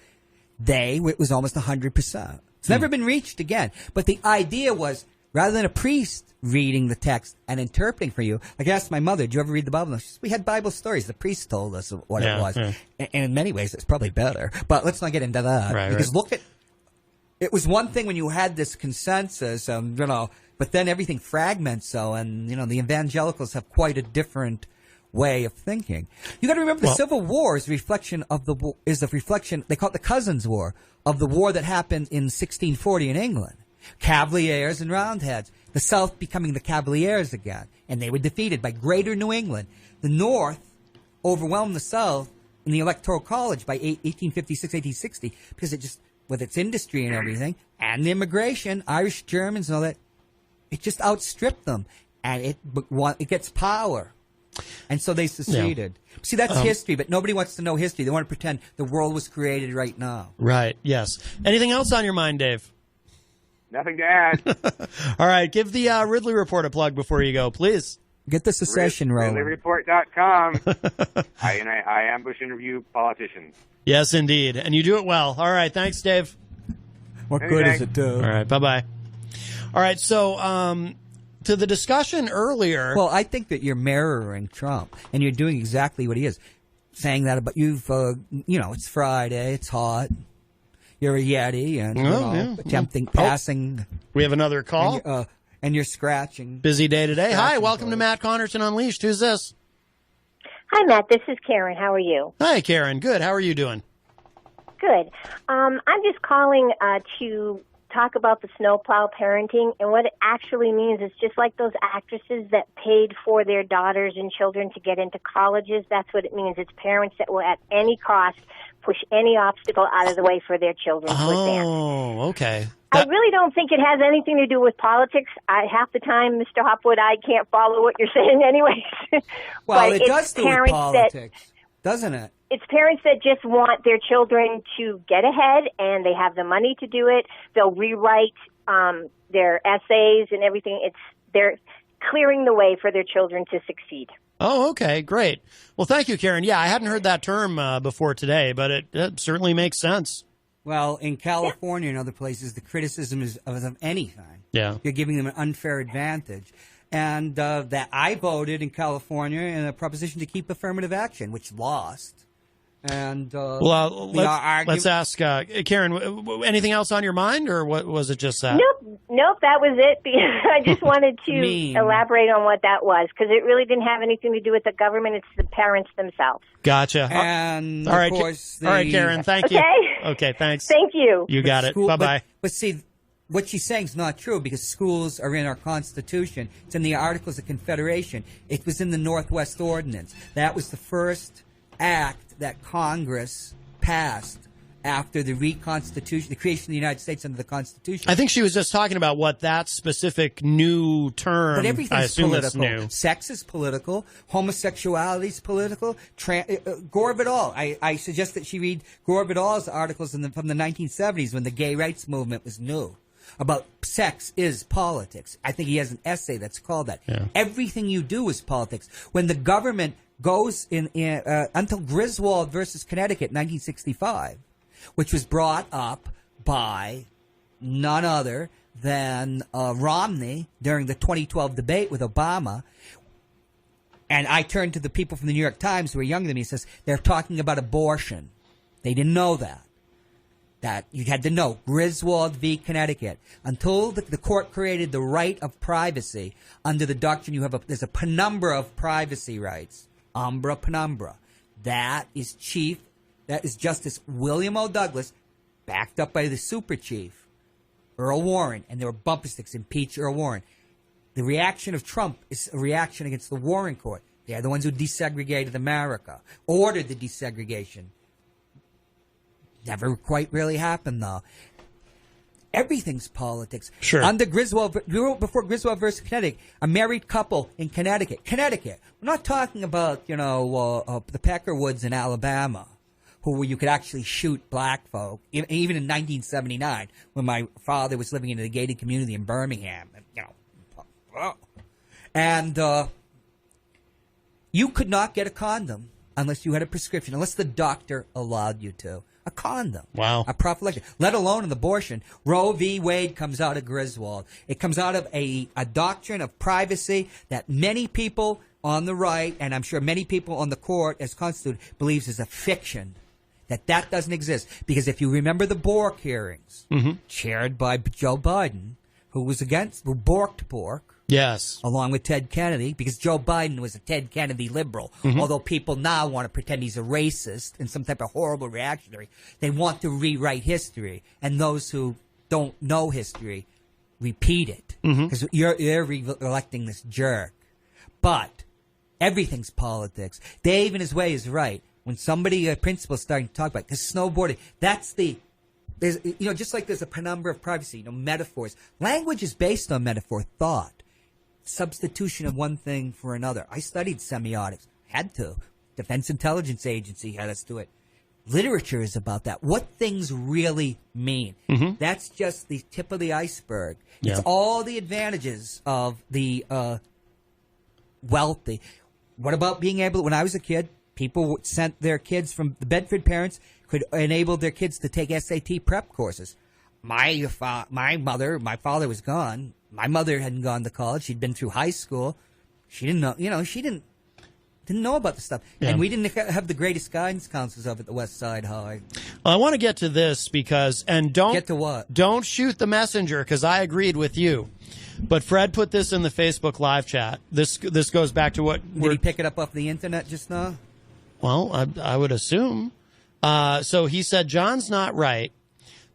it was almost 100%. It's never been reached again. But the idea was, rather than a priest reading the text and interpreting for you, like I asked my mother, did you ever read the Bible? She said, we had Bible stories. The priest told us what it was. Yeah. And in many ways, it's probably better. But let's not get into that. Right, because it was one thing when you had this consensus, but then everything fragments. And the evangelicals have quite a different way of thinking. You got to remember the Civil War is a reflection they call it the Cousins War, of the war that happened in 1640 in England. Cavaliers and Roundheads. The South becoming the Cavaliers again. And they were defeated by Greater New England. The North overwhelmed the South in the Electoral College by 1856, 1860, because it just, with its industry and everything, and the immigration, Irish, Germans and all that, it just outstripped them. And it gets power. And so they seceded. Yeah. See, that's history, but nobody wants to know history. They want to pretend the world was created right now. Right, yes. Anything else on your mind, Dave? Nothing to add. All right, give the Ridley Report a plug before you go, please. Get the secession rolling. RidleyReport.com. I ambush interview politicians. Yes, indeed. And you do it well. All right, thanks, Dave. What good does it do? All right, bye-bye. All right, so to the discussion earlier. Well, I think that you're mirroring Trump, and you're doing exactly what he is. Saying that about it's Friday, it's hot. You're a Yeti, and attempting passing. We have another call. And you're scratching. Busy day today. Hi, welcome to Matt Connarton Unleashed. Who's this? Hi, Matt. This is Karen. How are you? Hi, Karen. Good. How are you doing? Good. I'm just calling to talk about the snowplow parenting, and what it actually means is just like those actresses that paid for their daughters and children to get into colleges. That's what it means. It's parents that will at any cost push any obstacle out of the way for their children to advance. Oh, okay. I really don't think it has anything to do with politics. Half the time, Mr. Hopwood, I can't follow what you're saying anyways. Well, it does do with politics, doesn't it? It's parents that just want their children to get ahead, and they have the money to do it. They'll rewrite their essays and everything. They're clearing the way for their children to succeed. Oh, okay, great. Well, thank you, Karen. Yeah, I hadn't heard that term before today, but it certainly makes sense. Well, in California and other places, the criticism is of any kind. Yeah. You're giving them an unfair advantage. And that I voted in California in a proposition to keep affirmative action, which lost. And let's ask Karen. Anything else on your mind, or what was it? Just that? Nope. That was it. I just wanted to elaborate on what that was because it really didn't have anything to do with the government. It's the parents themselves. Gotcha. And all right, of course, all right, Karen. Thank you. Okay, thanks. Thank you. You got it. Bye-bye. But see, what she's saying is not true because schools are in our Constitution. It's in the Articles of Confederation. It was in the Northwest Ordinance. That was the first act that Congress passed after the reconstitution, the creation of the United States under the Constitution. I think she was just talking about what that specific new term. But everything's I assume political. It's new. Sex is political. Homosexuality is political. Gore Vidal. I suggest that she read Gore Vidal's articles from the 1970s when the gay rights movement was new. About sex is politics. I think he has an essay that's called that. Yeah. Everything you do is politics. When the government goes until Griswold versus Connecticut, 1965, which was brought up by none other than Romney during the 2012 debate with Obama. And I turned to the people from the New York Times who are younger than me and says, they're talking about abortion. They didn't know that. That you had to know, Griswold v. Connecticut. Until the court created the right of privacy under the doctrine, there's a penumbra of privacy rights. Umbra penumbra. That is Justice William O. Douglas, backed up by the super chief, Earl Warren, and there were bumper sticks, impeach Earl Warren. The reaction of Trump is a reaction against the Warren Court. They are the ones who desegregated America, ordered the desegregation. Never quite really happened, though. Everything's politics. Sure. Under Griswold, before Griswold versus Connecticut, a married couple in Connecticut. We're not talking about, the Peckerwoods in Alabama, who you could actually shoot black folk, even in 1979, when my father was living in a gated community in Birmingham. And you could not get a condom unless you had a prescription, unless the doctor allowed you to. A condom. Wow. A prophylactic. Let alone an abortion. Roe v. Wade comes out of Griswold. It comes out of a doctrine of privacy that many people on the right, and I'm sure many people on the court as constituted, believes is a fiction. That doesn't exist. Because if you remember the Bork hearings, chaired by Joe Biden, who borked Bork. Yes. Along with Ted Kennedy, because Joe Biden was a Ted Kennedy liberal. Although people now want to pretend he's a racist and some type of horrible reactionary. They want to rewrite history. And those who don't know history repeat it. Because you're re-electing this jerk. But everything's politics. Dave, in his way, is right. When somebody, a principal, is starting to talk about it, because snowboarding, there's just like there's a penumbra of privacy, metaphors. Language is based on metaphor, thought. Substitution of one thing for another. I studied semiotics. Had to. Defense Intelligence Agency had us do it. Literature is about that. What things really mean. That's just the tip of the iceberg. Yeah. It's all the advantages of the wealthy. What about being able, when I was a kid, people sent their kids from the Bedford parents could enable their kids to take SAT prep courses. My father was gone. My mother hadn't gone to college. She'd been through high school. She didn't know, she didn't know about the stuff. Yeah. And we didn't have the greatest guidance counselors up at the West Side High. Well, I want to get to this don't get to what? Don't shoot the messenger, because I agreed with you. But Fred put this in the Facebook live chat. This goes back to what Did he pick it up off the internet just now? Well, I would assume. So he said, John's not right.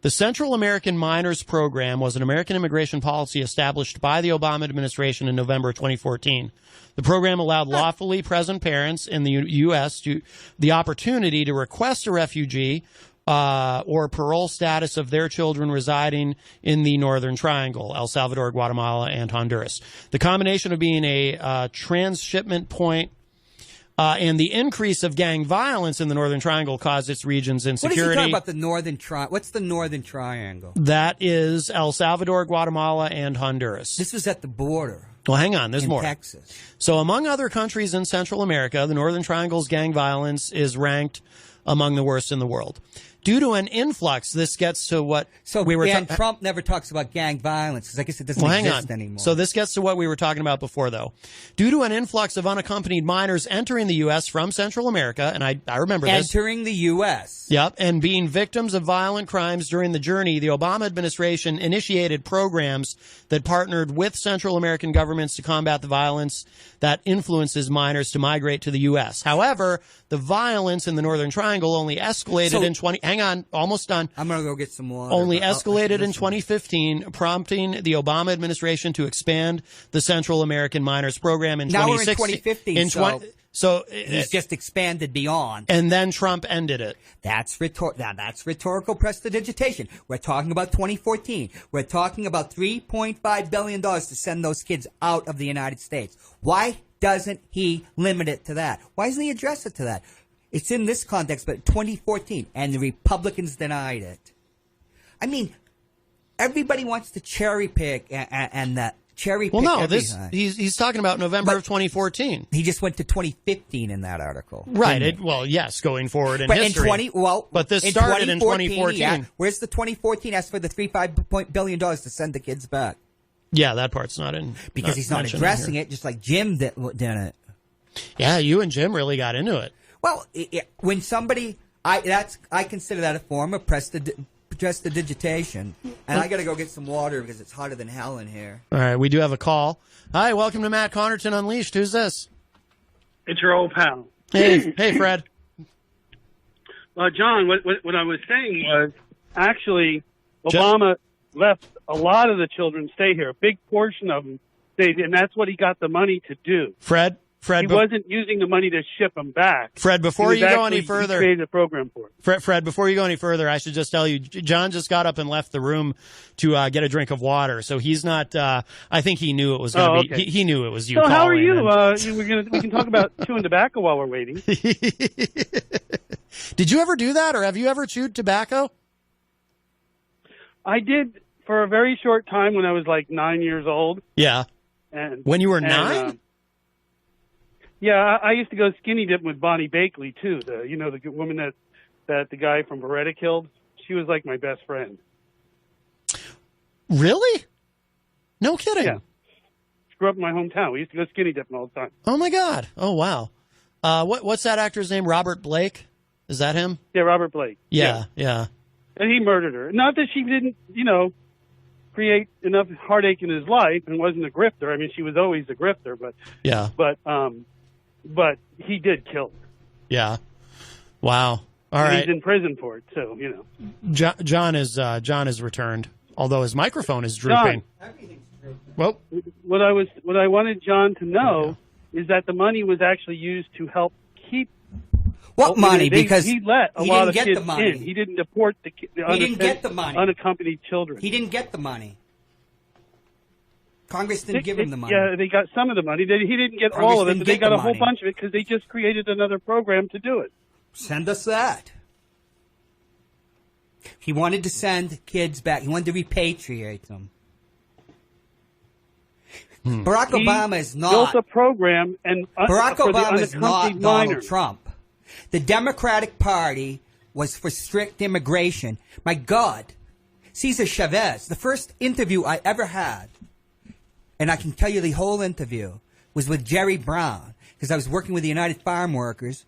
The Central American Minors Program was an American immigration policy established by the Obama administration in November 2014. The program allowed lawfully present parents in the U.S. the opportunity to request a refugee or parole status of their children residing in the Northern Triangle, El Salvador, Guatemala, and Honduras. The combination of being a transshipment point and the increase of gang violence in the Northern Triangle caused its region's insecurity. What is he talking about, the Northern Triangle? What's the Northern Triangle? That is El Salvador, Guatemala, and Honduras. This was at the border. Well, hang on. There's more. Texas. So among other countries in Central America, the Northern Triangle's gang violence is ranked among the worst in the world. Due to an influx, this gets to what we were and Trump never talks about gang violence because I guess it doesn't exist anymore. So this gets to what we were talking about before, though. Due to an influx of unaccompanied minors entering the U.S. from Central America, and I remember this. Entering the U.S. Yep, and being victims of violent crimes during the journey, the Obama administration initiated programs that partnered with Central American governments to combat the violence that influences minors to migrate to the U.S. However, the violence in the Northern Triangle only escalated in 20... Hang on, almost done. I'm going to go get some water. Only escalated in 2015, prompting the Obama administration to expand the Central American Minors Program in 2016. Now we're in 2015, so he's just expanded beyond. And then Trump ended it. That's rhetorical prestidigitation. We're talking about 2014. We're talking about $3.5 billion to send those kids out of the United States. Why doesn't he limit it to that? Why doesn't he address it to that? It's in this context, but 2014, and the Republicans denied it. I mean, everybody wants to cherry pick and cherry pick. Well, no, he's talking about November of 2014. He just went to 2015 in that article, right? Yes, going forward in history. But this started in 2014. Yeah. Where's the 2014? As for the $3.5 billion to send the kids back. Yeah, that part's not in because he's not addressing it, just like Jim did it. Yeah, you and Jim really got into it. Well, when somebody, I consider that a form of prestidigitation. And I got to go get some water because it's hotter than hell in here. All right, we do have a call. Hi, welcome to Matt Connarton Unleashed. Who's this? It's your old pal. Hey, Fred. John, what I was saying was actually Obama left a lot of the children stay here. A big portion of them stayed, and that's what he got the money to do. Fred, he wasn't using the money to ship them back. Fred, before you go any further, he created a program for it. Fred, before you go any further, I should just tell you, John just got up and left the room to get a drink of water. So he's not. I think he knew it was going to be. Okay. He knew it was you. So how are you? We can talk about chewing tobacco while we're waiting. Did you ever do that, or have you ever chewed tobacco? I did for a very short time when I was like 9 years old. Yeah. And when you were 9? Yeah, I used to go skinny dipping with Bonnie Bakley too. The woman that the guy from Beretta killed. She was like my best friend. Really? No kidding. Yeah. She grew up in my hometown. We used to go skinny dipping all the time. Oh my God. Oh wow. What's that actor's name? Robert Blake? Is that him? Yeah, Robert Blake. Yeah. And he murdered her. Not that she didn't, create enough heartache in his life and wasn't a grifter. I mean, she was always a grifter, but yeah. But he did kill her. Yeah. Wow. All right. He's in prison for it, so John is returned, although his microphone is drooping. Well, what I wanted John to know is that the money was actually used to help keep. What money? Because he let a lot of kids the money. in. He didn't deport the He didn't get the money. Unaccompanied children. He didn't get the money. Congress didn't give him the money. Yeah, they got some of the money. He didn't get all of it, but they got a whole bunch of it because they just created another program to do it. Send us that. He wanted to send kids back. He wanted to repatriate them. Barack Obama is not built a program, and Barack Obama is not Donald minors. Trump. The Democratic Party was for strict immigration. My God, Cesar Chavez, the first interview I ever had, and I can tell you the whole interview, was with Jerry Brown, because I was working with the United Farm Workers,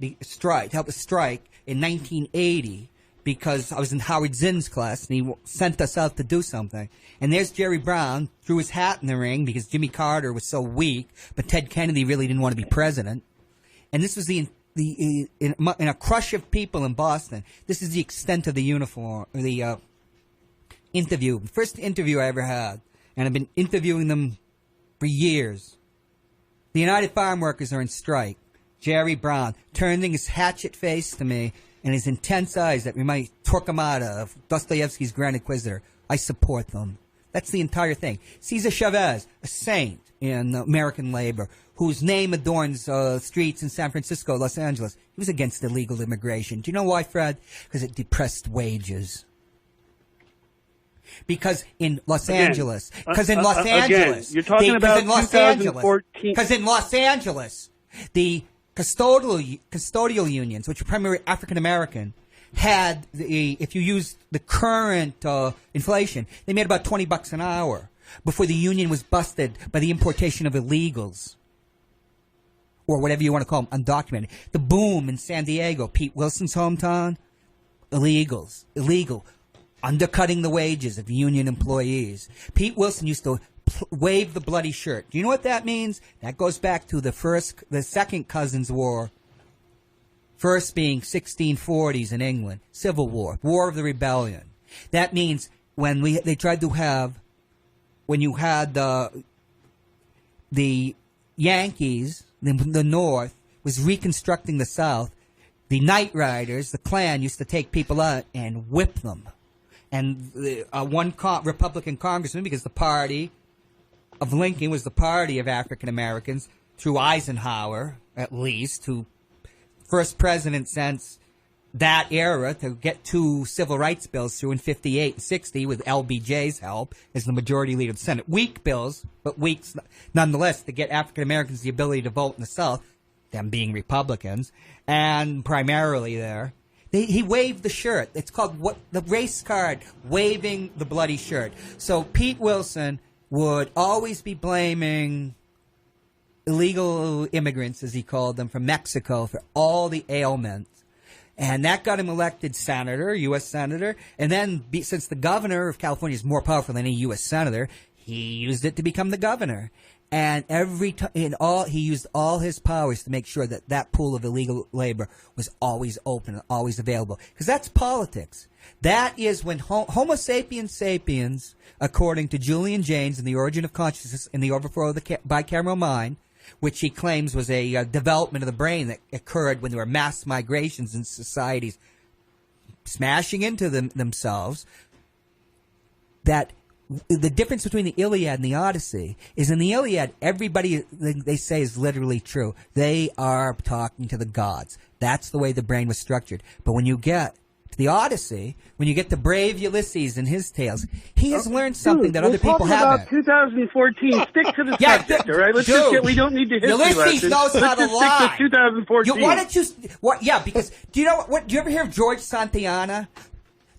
help us strike in 1980, because I was in Howard Zinn's class, and he sent us out to do something. And there's Jerry Brown, threw his hat in the ring because Jimmy Carter was so weak, but Ted Kennedy really didn't want to be president. And this was in a crush of people in Boston. This is the extent of the interview. First interview I ever had, and I've been interviewing them for years. The United Farm Workers are in strike. Jerry Brown turning his hatchet face to me and his intense eyes that remind Torquemada of Dostoevsky's Grand Inquisitor. I support them. That's the entire thing. Cesar Chavez, a saint in American labor, whose name adorns streets in San Francisco, Los Angeles. He was against illegal immigration. Do you know why, Fred? Because it depressed wages. Because in Los Angeles, you're talking about 2014. Because in Los Angeles, the custodial unions, which are primarily African American, had if you use the current inflation, they made about $20 an hour before the union was busted by the importation of illegals, or whatever you want to call them, undocumented. The boom in San Diego, Pete Wilson's hometown, illegal, undercutting the wages of union employees. Pete Wilson used to wave the bloody shirt. Do you know what that means? That goes back to the Second Cousins War. First being 1640s in England, Civil War, War of the Rebellion. That means when they tried to have, when you had the Yankees, the North was reconstructing the South, the Night Riders, the Klan, used to take people out and whip them. And one Republican congressman, because the party of Lincoln was the party of African Americans, through Eisenhower, at least, who first president since that era to get 2 civil rights bills through in 58 and 60 with LBJ's help as the majority leader of the Senate. Weak bills, but weak nonetheless, to get African Americans the ability to vote in the South, them being Republicans, and primarily there. He waved the shirt. It's called the race card, waving the bloody shirt. So Pete Wilson would always be blaming illegal immigrants, as he called them, from Mexico for all the ailments. And that got him elected senator, U.S. senator. And then, since the governor of California is more powerful than any U.S. senator, he used it to become the governor. And he used all his powers to make sure that that pool of illegal labor was always open and always available. Because that's politics. That is when Homo sapiens sapiens, according to Julian Jaynes in The Origin of Consciousness and the Overthrow of the Bicameral Mind, which he claims was a development of the brain that occurred when there were mass migrations in societies smashing into themselves, that the difference between the Iliad and the Odyssey is in the Iliad, everybody they say is literally true. They are talking to the gods. That's the way the brain was structured. But when you get to the Odyssey, when you get to brave Ulysses and his tales, he has learned something that other people haven't. About 2014. Stick to the subject, all right? We don't need to history Ulysses lessons. knows how to lie. Stick to 2014. Why don't you? Yeah, because do you know what? Do you ever hear of George Santayana?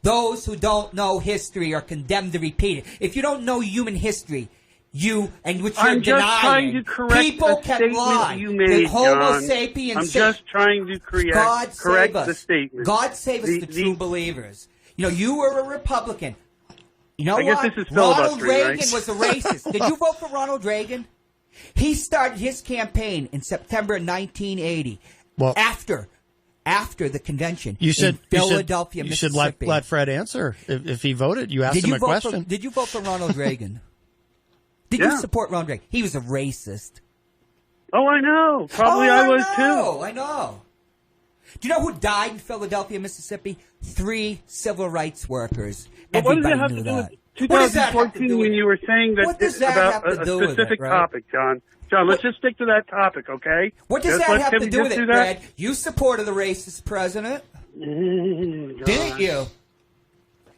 Those who don't know history are condemned to repeat it. If you don't know human history, which you're I'm just denying, trying to correct people a can statement lie. you made, Homo John. sapiens. I'm just trying to correct the statement. God save us, the true believers. You know, you were a Republican. You know I what? guess this is Ronald filibustering, Reagan right? was a racist. Did you vote for Ronald Reagan? He started his campaign in September 1980. Well, after the convention in Philadelphia, you should Mississippi. let Fred answer if he voted. You asked him a question. Did you vote for Ronald Reagan? Did you support Ronald Reagan? He was a racist. Oh, I know. Probably I was too. I know. Do you know who died in Philadelphia, Mississippi? 3 civil rights workers. But what does Everybody that have knew to do that. with What does that have to 2014 do with when you were saying What does that about have to a do with it, specific right? topic, John? John, let's just stick to that topic, okay? What does Just that let have to Tim do with just it, do that? Fred? You supported the racist president. Didn't you?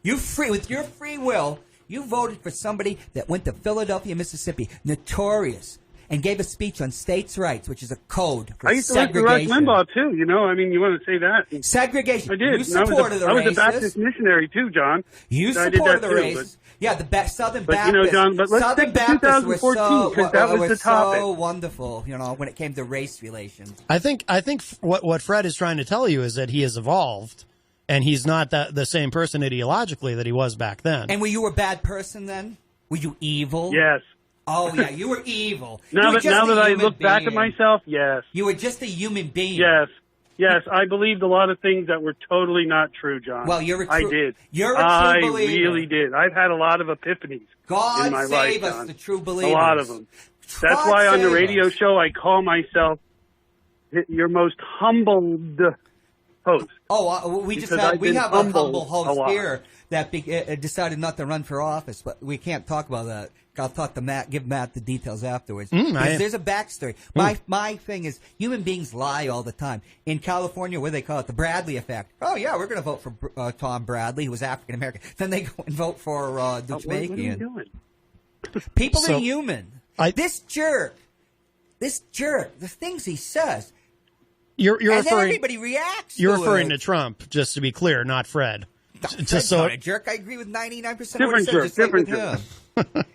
With your free will, you voted for somebody that went to Philadelphia, Mississippi, notorious, and gave a speech on states' rights, which is a code for I used to listen to Rush segregation. Limbaugh, too. You know, I mean, you want to say that. Segregation. I did. You supported the I was a racists. Baptist missionary, too, John. You I did supported that the too, racists. Yeah, the Southern But, Baptists. you know, John, but let's Southern stick to Baptists were 2014, because that was the topic. so wonderful, you know, when it came to race relations. I think what Fred is trying to tell you is that he has evolved, and he's not the same person ideologically that he was back then. And were you a bad person then? Were you evil? Yes. Oh, yeah, you were evil. Now You were that just a I human look back at being. myself, yes. You were just a human being. Yes, I believed a lot of things that were totally not true, John. Well, you're a I true- did. you're a true I believer. really did. I've had a lot of epiphanies God in my save life, us, John. the true believers. A lot of them. That's God why on the save radio us. show I call myself your most humbled host. Oh, we Because just have I've we been have a humble a host lot. here that decided not to run for office, but we can't talk about that. I'll talk to Matt, give Matt the details afterwards. Because there's a backstory. My thing is, human beings lie all the time. In California, what do they call it? The Bradley effect. Oh yeah, we're going to vote for Tom Bradley, who was African American. Then they go and vote for What are you doing? People So, are human. This jerk, the things he says. You're and referring. then everybody reacts. You're to referring it. to Trump, just to be clear, not Fred. Fred's not a jerk. I agree with 99% of what he said. Just like with him.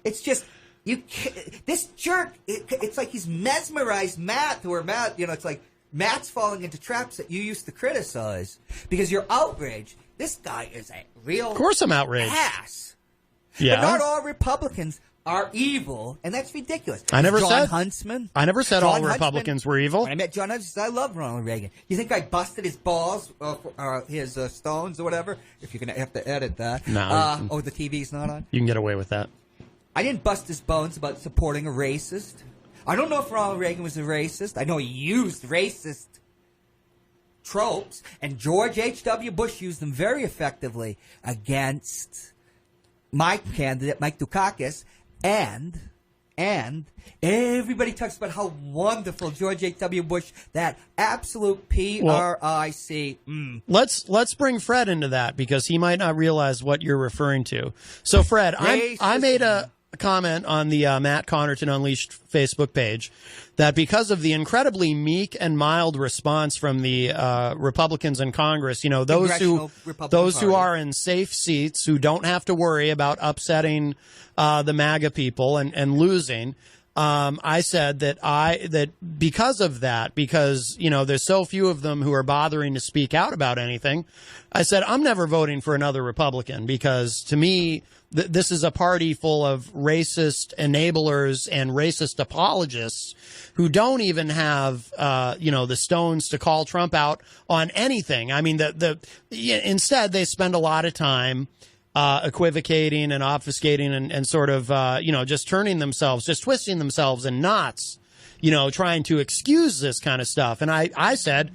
It's just this jerk. It's like he's mesmerized Matt, where Matt, it's like Matt's falling into traps that you used to criticize because you're outraged. This guy is a real. Of course, I'm outraged. Ass. Yeah. But not all Republicans are evil, and that's ridiculous. I never John said Huntsman. I never said John all Huntsman, Republicans were evil. When I met John Huntsman, I love Ronald Reagan. You think I busted his balls, his stones or whatever? If you're going to have to edit that. No. The TV's not on? You can get away with that. I didn't bust his bones about supporting a racist. I don't know if Ronald Reagan was a racist. I know he used racist tropes, and George H.W. Bush used them very effectively against my candidate, Mike Dukakis, and everybody talks about how wonderful George H.W. Bush, that absolute P-R-I-C. Let's bring Fred into that because he might not realize what you're referring to. So, Fred, I made a comment on the Matt Connarton Unleashed Facebook page that because of the incredibly meek and mild response from the Republicans in Congress, those who are in safe seats, who don't have to worry about upsetting the MAGA people and losing, I said that because of that, because there's so few of them who are bothering to speak out about anything, I said I'm never voting for another Republican because to me this is a party full of racist enablers and racist apologists who don't even have the stones to call Trump out on anything. I mean, instead they spend a lot of time equivocating and obfuscating and sort of, just twisting themselves in knots, trying to excuse this kind of stuff. And I said,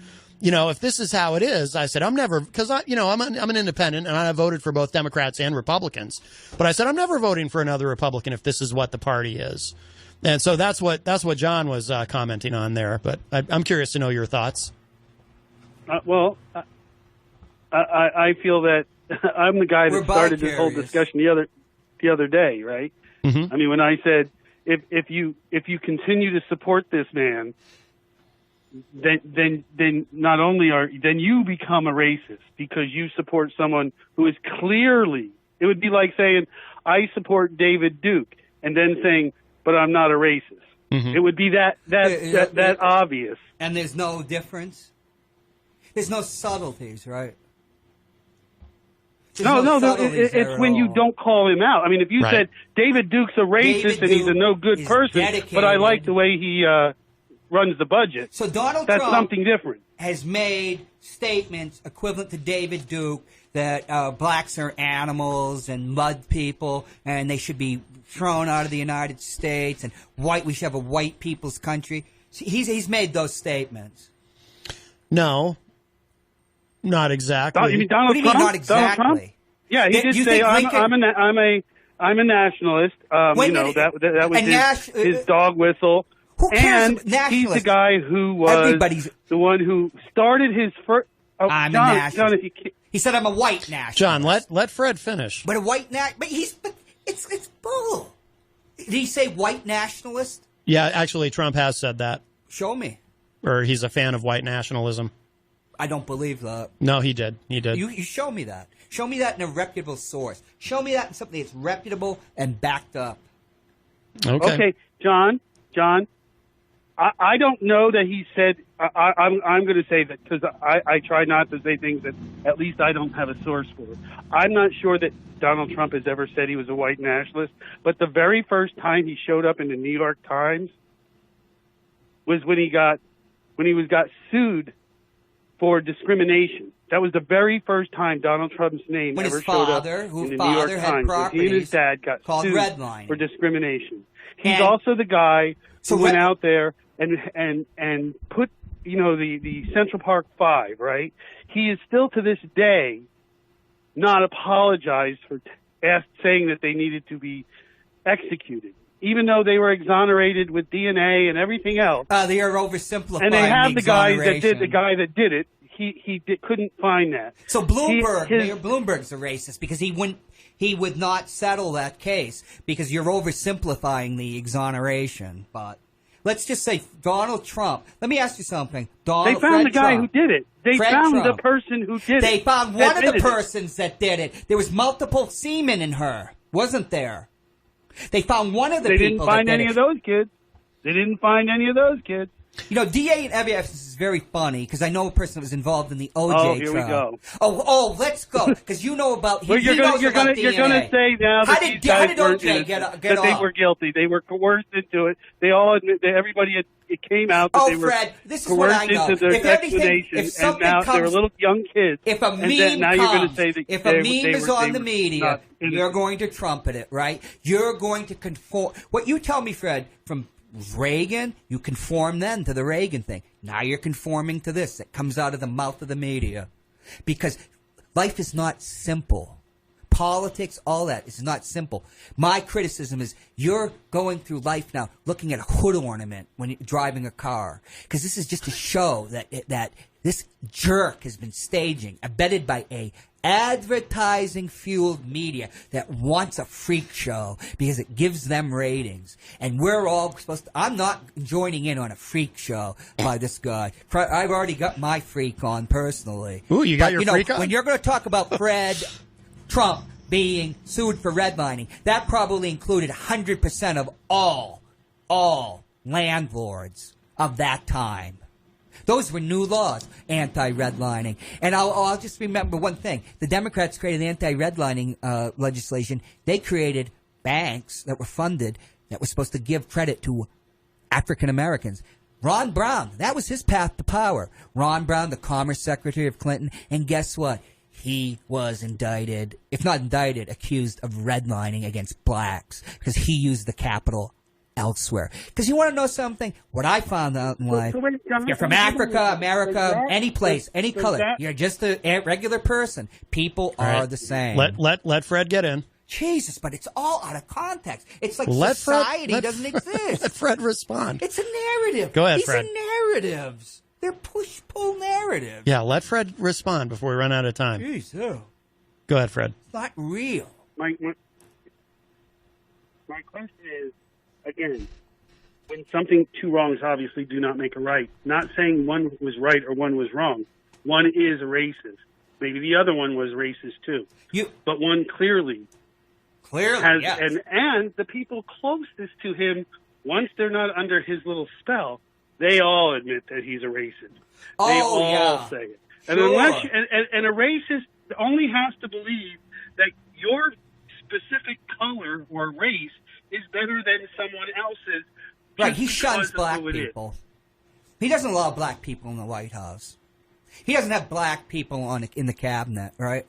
if this is how it is, I said, I'm never, because I'm an independent and I voted for both Democrats and Republicans. But I said, I'm never voting for another Republican if this is what the party is. And so that's what John was commenting on there. But I'm curious to know your thoughts. I feel that I'm the guy that started this whole discussion the other day, right? Mm-hmm. I mean, when I said if you continue to support this man, then not only then you become a racist because you support someone who is clearly. It would be like saying I support David Duke and then saying, but I'm not a racist. Mm-hmm. It would be that obvious. And there's no difference. There's no subtleties, right? It's when you don't call him out. I mean, if you said David Duke's a racist and he's a no good person, but I like the way he runs the budget. So Donald that's Trump something different. Has made statements equivalent to David Duke that blacks are animals and mud people and they should be thrown out of the United States and we should have a white people's country. He's made those statements. No. Not exactly. You mean Donald what do you Trump? mean not exactly? Yeah, he did say I'm a nationalist. That was his dog whistle. Who cares? And he's the guy who was the one who started his first. Oh, I'm John, a nationalist. John, he said I'm a white nationalist. John, let Fred finish. But a white but it's bull. Did he say white nationalist? Yeah, actually, Trump has said that. Show me. Or he's a fan of white nationalism. I don't believe that. No, he did. He did. You show me that. Show me that in a reputable source. Show me that in something that's reputable and backed up. Okay, John. I don't know that he said. I'm going to say that because I try not to say things that at least I don't have a source for. I'm not sure that Donald Trump has ever said he was a white nationalist. But the very first time he showed up in the New York Times was when he got sued for discrimination. That was the very first time Donald Trump's name ever showed up in the New York Times. He and his dad got sued for discrimination. He's also the guy who went out there and put, the Central Park 5, right? He is still to this day not apologized for saying that they needed to be executed, even though they were exonerated with DNA and everything else. They are oversimplifying. And they have the guy that did it. He couldn't find that. So Mayor Bloomberg's a racist because he would not settle that case because you're oversimplifying the exoneration. But let's just say Donald Trump. Let me ask you something. They found the guy who did it. They found the person who did it. They found one of the persons that did it. There was multiple semen in her, wasn't there? They found one of the people. They didn't find any of those kids. They didn't find any of those kids. You know, DA and evidence is very funny because I know a person that was involved in the OJ trial. Oh, here we go. Oh, let's go because you know about. Well, you're going to say now that these guys weren't innocent, that they were guilty. They were coerced into it. They all admit that everybody it came out that they were Fred, this is what I know. into their explanation, and now they're little young kids. If a meme now you're going to say that if a meme is on the media, you're going to trumpet it, right? You're going to conform. What you tell me, Fred, from Reagan, you conform then to the Reagan thing. Now you're conforming to this that comes out of the mouth of the media. Because life is not simple. Politics, all that is not simple. My criticism is you're going through life now looking at a hood ornament when you're driving a car. Because this is just a show that this jerk has been staging, abetted by a advertising-fueled media that wants a freak show because it gives them ratings. And we're all supposed to... I'm not joining in on a freak show by this guy. I've already got my freak on personally. Ooh, you got your freak on? When you're going to talk about Fred Trump being sued for redlining, that probably included 100% of all landlords of that time. Those were new laws, anti-redlining. And I'll just remember one thing. The Democrats created anti-redlining legislation. They created banks that were funded that were supposed to give credit to African Americans. Ron Brown, that was his path to power. Ron Brown, the Commerce Secretary of Clinton. And guess what? He was indicted, if not indicted, accused of redlining against blacks because he used the capital elsewhere. Because you want to know something? What I found out in life, you're from Africa, America, any place, any color. You're just a regular person. People are the same. Let Fred get in. Jesus, but it's all out of context. It's like society doesn't exist. Let Fred respond. It's a narrative. Go ahead, These Fred. are narratives. They're push-pull narratives. Yeah, let Fred respond before we run out of time. Jeez, Go ahead, Fred. It's not real. My question is, again, when two wrongs obviously do not make a right, not saying one was right or one was wrong. One is racist. Maybe the other one was racist too. But one clearly has, yes. and the people closest to him, once they're not under his little spell, they all admit that he's a racist. They all say it. And unless and a racist only has to believe that your specific color or race is better than someone else's. Right, he shuns black people. He doesn't allow black people in the White House. He doesn't have black people in the cabinet, right?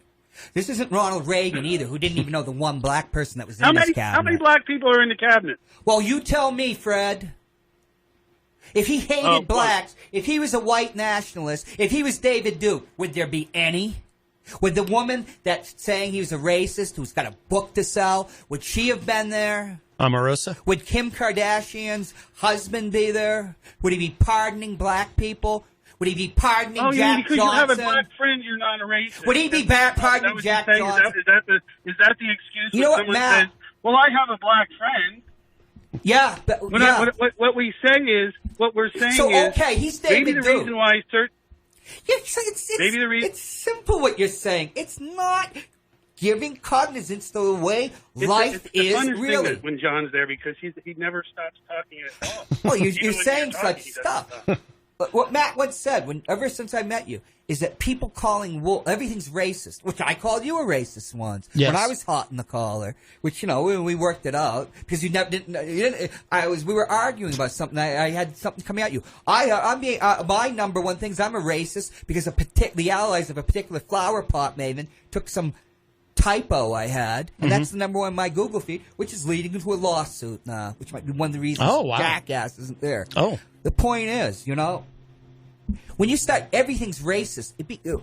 This isn't Ronald Reagan either, who didn't even know the one black person that was in his cabinet. How many black people are in the cabinet? Well, you tell me, Fred. If he hated blacks, if he was a white nationalist, if he was David Duke, would there be any? Would the woman that's saying he was a racist, who's got a book to sell, would she have been there? Omarosa? Would Kim Kardashian's husband be there? Would he be pardoning black people? Would he be pardoning Jack because Johnson? You have a black friend, you're not a racist. Would he be pardoning Jack Johnson? Is that the excuse you know what, someone Matt? says, well, I have a black friend? Yeah. What we're saying is, he's David maybe the Duke. reason why maybe the reason. It's simple what you're saying. It's not giving cognizance to the way life is really. When John's there, because he never stops talking at all. Well, you're saying such stuff. But what Matt once said, ever since I met you, is that people calling everything's racist, which I called you a racist once when I was hot in the collar. Which we worked it out because you didn't. We were arguing about something. I had something coming at you. My number one thing is I'm a racist because the allies of a particular flower pot maven took some typo I had, and that's the number one on my Google feed, which is leading into a lawsuit now, which might be one of the reasons Jackass isn't there. The point is, when you start everything's racist,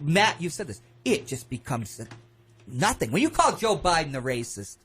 Matt, you said this, it just becomes nothing. When you call Joe Biden a racist,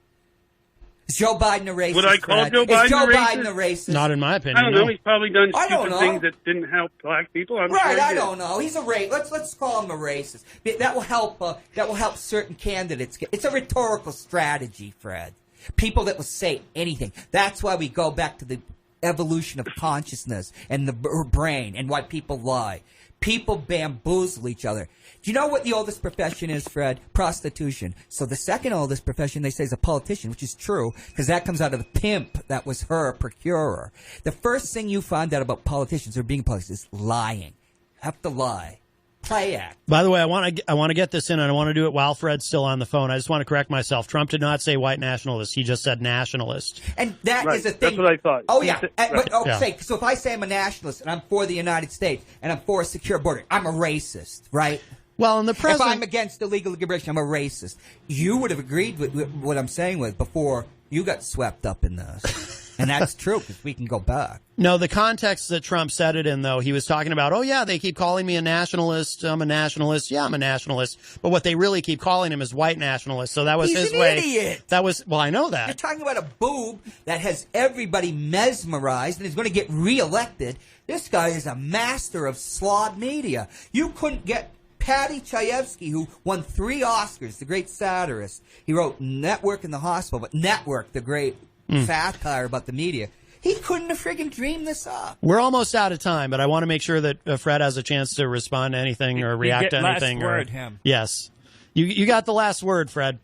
is Joe Biden a racist? Would I call Joe Biden a racist? Not in my opinion. I don't know. He's probably done stupid things that didn't help black people. I'm sure I don't know. He's a racist. Let's call him a racist. That will help. That will help certain candidates. It's a rhetorical strategy, Fred. People that will say anything. That's why we go back to the evolution of consciousness and the brain and why people lie. People bamboozle each other. Do you know what the oldest profession is, Fred? Prostitution. So the second oldest profession, they say, is a politician, which is true, because that comes out of the pimp that was her procurer. The first thing you find out about politicians or being politicians is lying. Have to lie. Play act. By the way, I want to get this in, and I want to do it while Fred's still on the phone. I just want to correct myself. Trump did not say white nationalist. He just said nationalist. And that is a thing. That's what I thought. Oh, yeah. Right. So if I say I'm a nationalist and I'm for the United States and I'm for a secure border, I'm a racist, right? Well, and the president... If I'm against illegal immigration, I'm a racist. You would have agreed with what I'm saying with before you got swept up in this. And that's true, because we can go back. No, the context that Trump said it in, though, he was talking about, oh, yeah, they keep calling me a nationalist. I'm a nationalist. Yeah, I'm a nationalist. But what they really keep calling him is white nationalist. So that was his way. He's an idiot. That was, well, I know that. You're talking about a boob that has everybody mesmerized and is going to get reelected. This guy is a master of slod media. You couldn't get Patty Chayefsky, who won 3 Oscars, the great satirist. He wrote Network in the Hospital, but Network, the great satire about the media. He couldn't have friggin' dreamed this up. We're almost out of time, but I want to make sure that Fred has a chance to respond to anything or react to anything. Last word, him. Yes. You got the last word, Fred.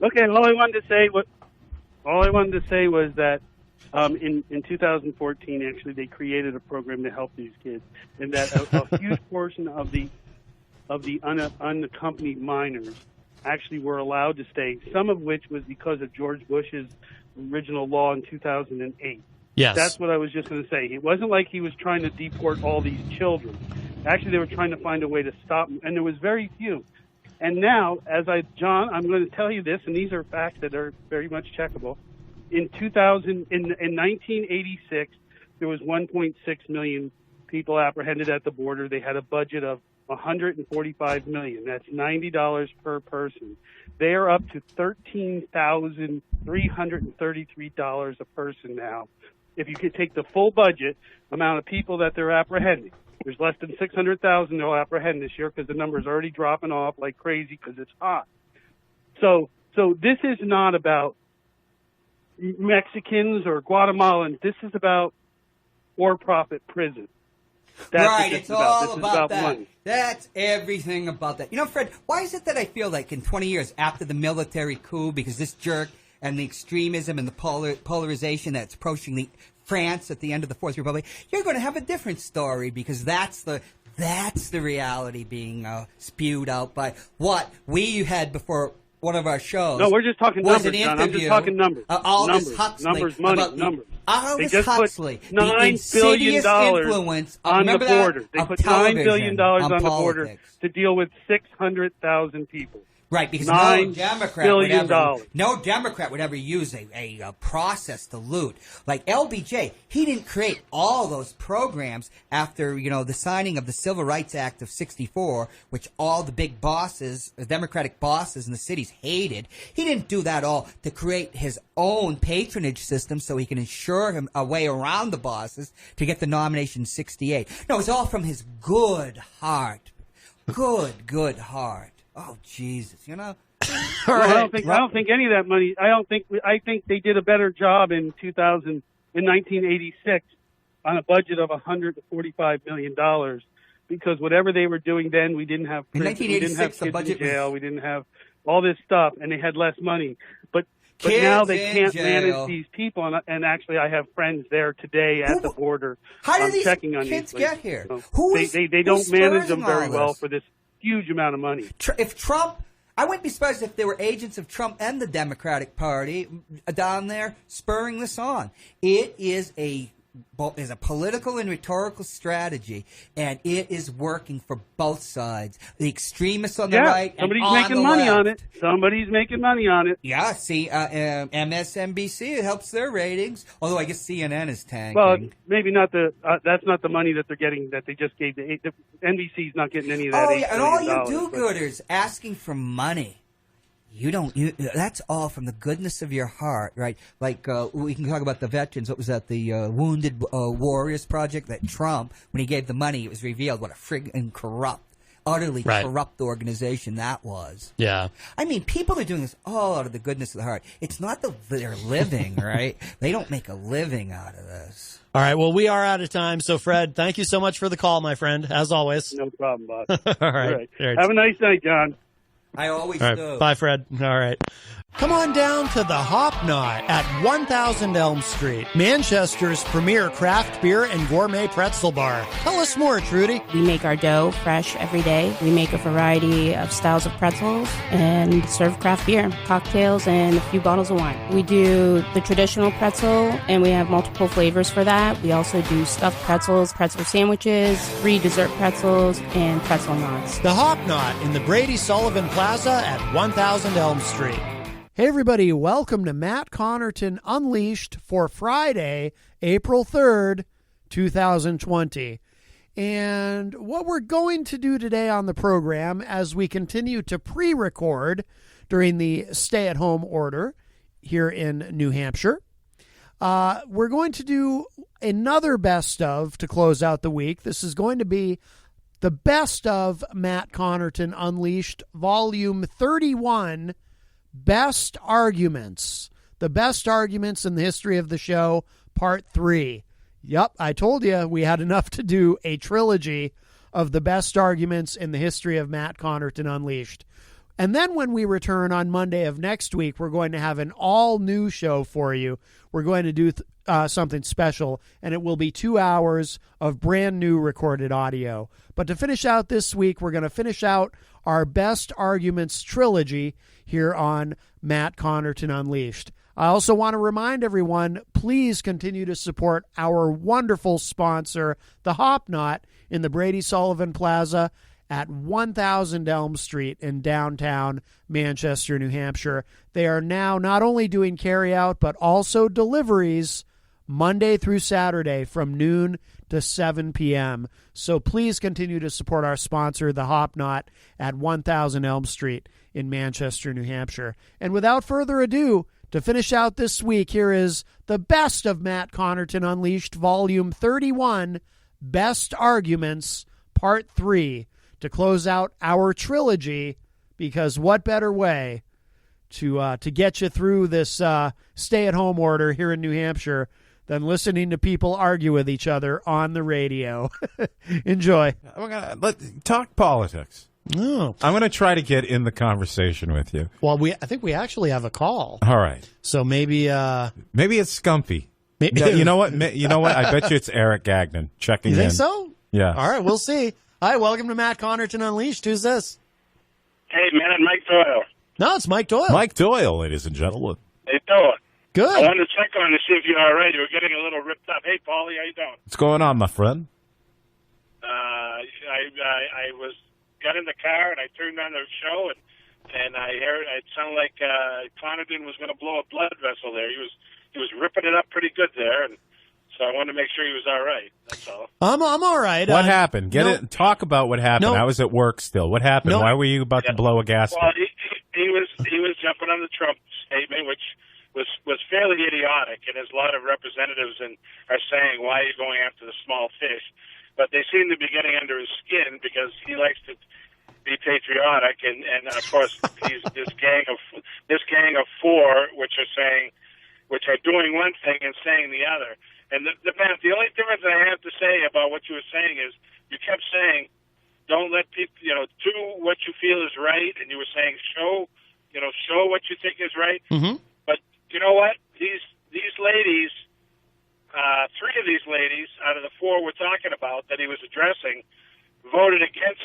Okay, all I wanted to say was that in 2014, actually, they created a program to help these kids, and that a huge portion of the unaccompanied minors actually were allowed to stay, some of which was because of George Bush's original law in 2008. Yes. That's what I was just going to say. It wasn't like he was trying to deport all these children. Actually, they were trying to find a way to stop them, and there was very few. And now, John, I'm going to tell you this, and these are facts that are very much checkable. In 1986, there was 1.6 million people apprehended at the border. They had a budget of $145 million. That's $90 per person. They are up to $13,333 a person now. If you could take the full budget amount of people that they're apprehending, there's less than 600,000 they'll apprehend this year because the number's already dropping off like crazy because it's hot. So this is not about Mexicans or Guatemalans. This is about for-profit prison. That's right, it's all about that. Money. That's everything about that. You know, Fred, why is it that I feel like in 20 years after the military coup, because this jerk and the extremism and the polarization that's approaching France at the end of the Fourth Republic, you're going to have a different story because that's the reality being spewed out by what we had before one of our shows. No, we're just talking numbers, John. I'm just talking numbers. Aldous Huxley. Numbers, money, numbers. Aldous Huxley. They just put $9 billion on the border. They put $9 billion on the border to deal with 600,000 people. Right, because no Democrat would ever use a process to loot. Like LBJ, he didn't create all those programs after, the signing of the Civil Rights Act of 64, which all the big bosses, the Democratic bosses in the cities hated. He didn't do that all to create his own patronage system so he can ensure him a way around the bosses to get the nomination in 68. No, it's all from his good heart. Good heart. Oh Jesus! I don't think any of that money. I think they did a better job in 1986 on a budget of $145 million because whatever they were doing then, we didn't have prison, we didn't have kids in jail, we didn't have all this stuff, and they had less money. But now they can't manage these people, and actually, I have friends there today at the border. How do these kids get here? They don't manage them very well for this huge amount of money. If Trump, I wouldn't be surprised if there were agents of Trump and the Democratic Party down there spurring this on. It is a political and rhetorical strategy, and it is working for both sides. The extremists on the right and on making the money left. on it. Somebody's making money on it. Yeah, see, MSNBC, it helps their ratings, although I guess CNN is tanking. Well, maybe not that's not the money that they're getting that they just gave the NBC's not getting any of that. Oh, yeah, and all you do-gooders asking for money. That's all from the goodness of your heart, right? Like, we can talk about the veterans. What was that? The Wounded Warriors Project that Trump, when he gave the money, it was revealed what a friggin' corrupt utterly corrupt organization that was. Yeah. I mean, people are doing this all out of the goodness of the heart. It's not that they're living, right? They don't make a living out of this. All right. Well, we are out of time. So, Fred, thank you so much for the call, my friend, as always. No problem, boss. All right. Have a nice night, John. I always do. Bye, Fred. All right. Come on down to the Hop Knot at 1000 Elm Street, Manchester's premier craft beer and gourmet pretzel bar. Tell us more, Trudy. We make our dough fresh every day. We make a variety of styles of pretzels and serve craft beer, cocktails, and a few bottles of wine. We do the traditional pretzel, and we have multiple flavors for that. We also do stuffed pretzels, pretzel sandwiches, free dessert pretzels, and pretzel knots. The Hop Knot in the Brady Sullivan Plaza at 1000 Elm Street. Hey everybody, welcome to Matt Connarton Unleashed for Friday, April 3rd, 2020. And what we're going to do today on the program as we continue to pre-record during the stay-at-home order here in New Hampshire, we're going to do another best of to close out the week. This is going to be the best of Matt Connarton Unleashed, Volume 31, Best Arguments. The best arguments in the history of the show, Part 3. Yep, I told you we had enough to do a trilogy of the best arguments in the history of Matt Connarton Unleashed. And then when we return on Monday of next week, we're going to have an all-new show for you. We're going to do something special, and it will be 2 hours of brand new recorded audio. But to finish out this week, we're going to finish out our Best Arguments trilogy here on Matt Connarton Unleashed. I also want to remind everyone, please continue to support our wonderful sponsor, the Hop Knot, in the Brady Sullivan Plaza at 1000 Elm Street in downtown Manchester, New Hampshire. They are now not only doing carryout, but also deliveries Monday through Saturday from noon to 7 p.m. So please continue to support our sponsor, the Hop Knot, at 1000 Elm Street in Manchester, New Hampshire. And without further ado, to finish out this week, here is the best of Matt Connarton Unleashed, Volume 31, Best Arguments, Part 3, to close out our trilogy, because what better way to get you through this stay-at-home order here in New Hampshire than listening to people argue with each other on the radio. Enjoy. Let's talk politics. No. I'm going to try to get in the conversation with you. Well, I think we actually have a call. All right. So maybe it's Scumpy. No, you know what? I bet you it's Eric Gagnon checking in. You think so? Yeah. All right, we'll see. Hi, welcome to Matt Connarton Unleashed. Who's this? Hey, man, Mike Doyle. No, it's Mike Doyle. Mike Doyle, ladies and gentlemen. How you doing? Good. I wanted to check on to see if you're all right. You were getting a little ripped up. Hey, Paulie, how you doing? What's going on, my friend? I got in the car and I turned on the show and I heard it sounded like Connarton was going to blow a blood vessel there. He was ripping it up pretty good there, and so I wanted to make sure he was all right. That's all. I'm all right. What happened? Talk about what happened. I was at work still. What happened? Why were you about to blow a gasket? Well, he was jumping on the Trump statement, which was fairly idiotic, and there's a lot of representatives are saying, why are you going after the small fish? But they seem to be getting under his skin because he likes to be patriotic, and of course he's this gang of four, which are doing one thing and saying the other. And the only difference I have to say about what you were saying is you kept saying, don't let people, do what you feel is right, and you were saying show what you think is right. Mm-hmm. But you know what? These ladies, three of these ladies out of the four we're talking about that he was addressing, voted against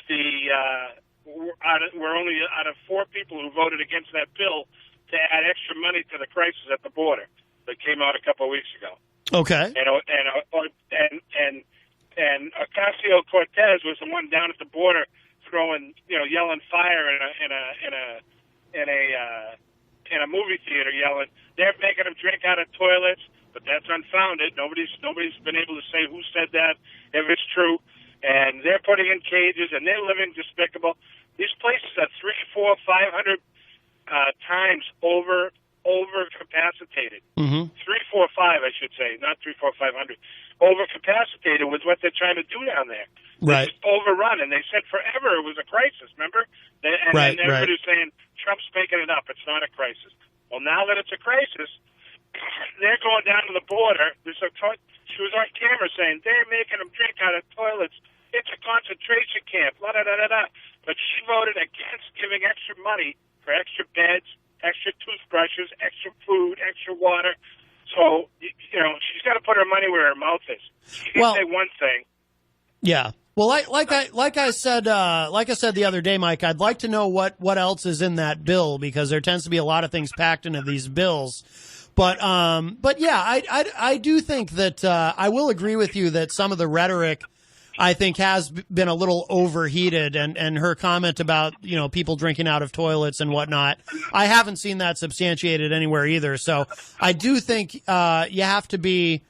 we're only out of four people who voted against that bill to add extra money to the crisis at the border that came out a couple of weeks ago. Okay. And Ocasio-Cortez was the one down at the border throwing, yelling fire in a movie theater, yelling. They're making them drink out of toilets, but that's unfounded. Nobody's been able to say who said that, if it's true. And they're putting in cages, and they're living despicable. These places are 300, 400, 500 times over capacitated. Mm-hmm. 3, 4, 5, I should say, not 3, 4, 500. Over capacitated with what they're trying to do down there. It's overrun, and they said forever it was a crisis, remember? And everybody's saying, Trump's making it up. It's not a crisis. Well, now that it's a crisis, they're going down to the border. She was on camera saying, they're making them drink out of toilets. It's a concentration camp, la-da-da-da-da. But she voted against giving extra money for extra beds, extra toothbrushes, extra food, extra water. So, she's got to put her money where her mouth is. She can say one thing. Yeah. Well, like I said the other day, Mike, I'd like to know what else is in that bill, because there tends to be a lot of things packed into these bills. But yeah, I do think that I will agree with you that some of the rhetoric, I think, has been a little overheated, and her comment about, people drinking out of toilets and whatnot, I haven't seen that substantiated anywhere either. So I do think you have to be,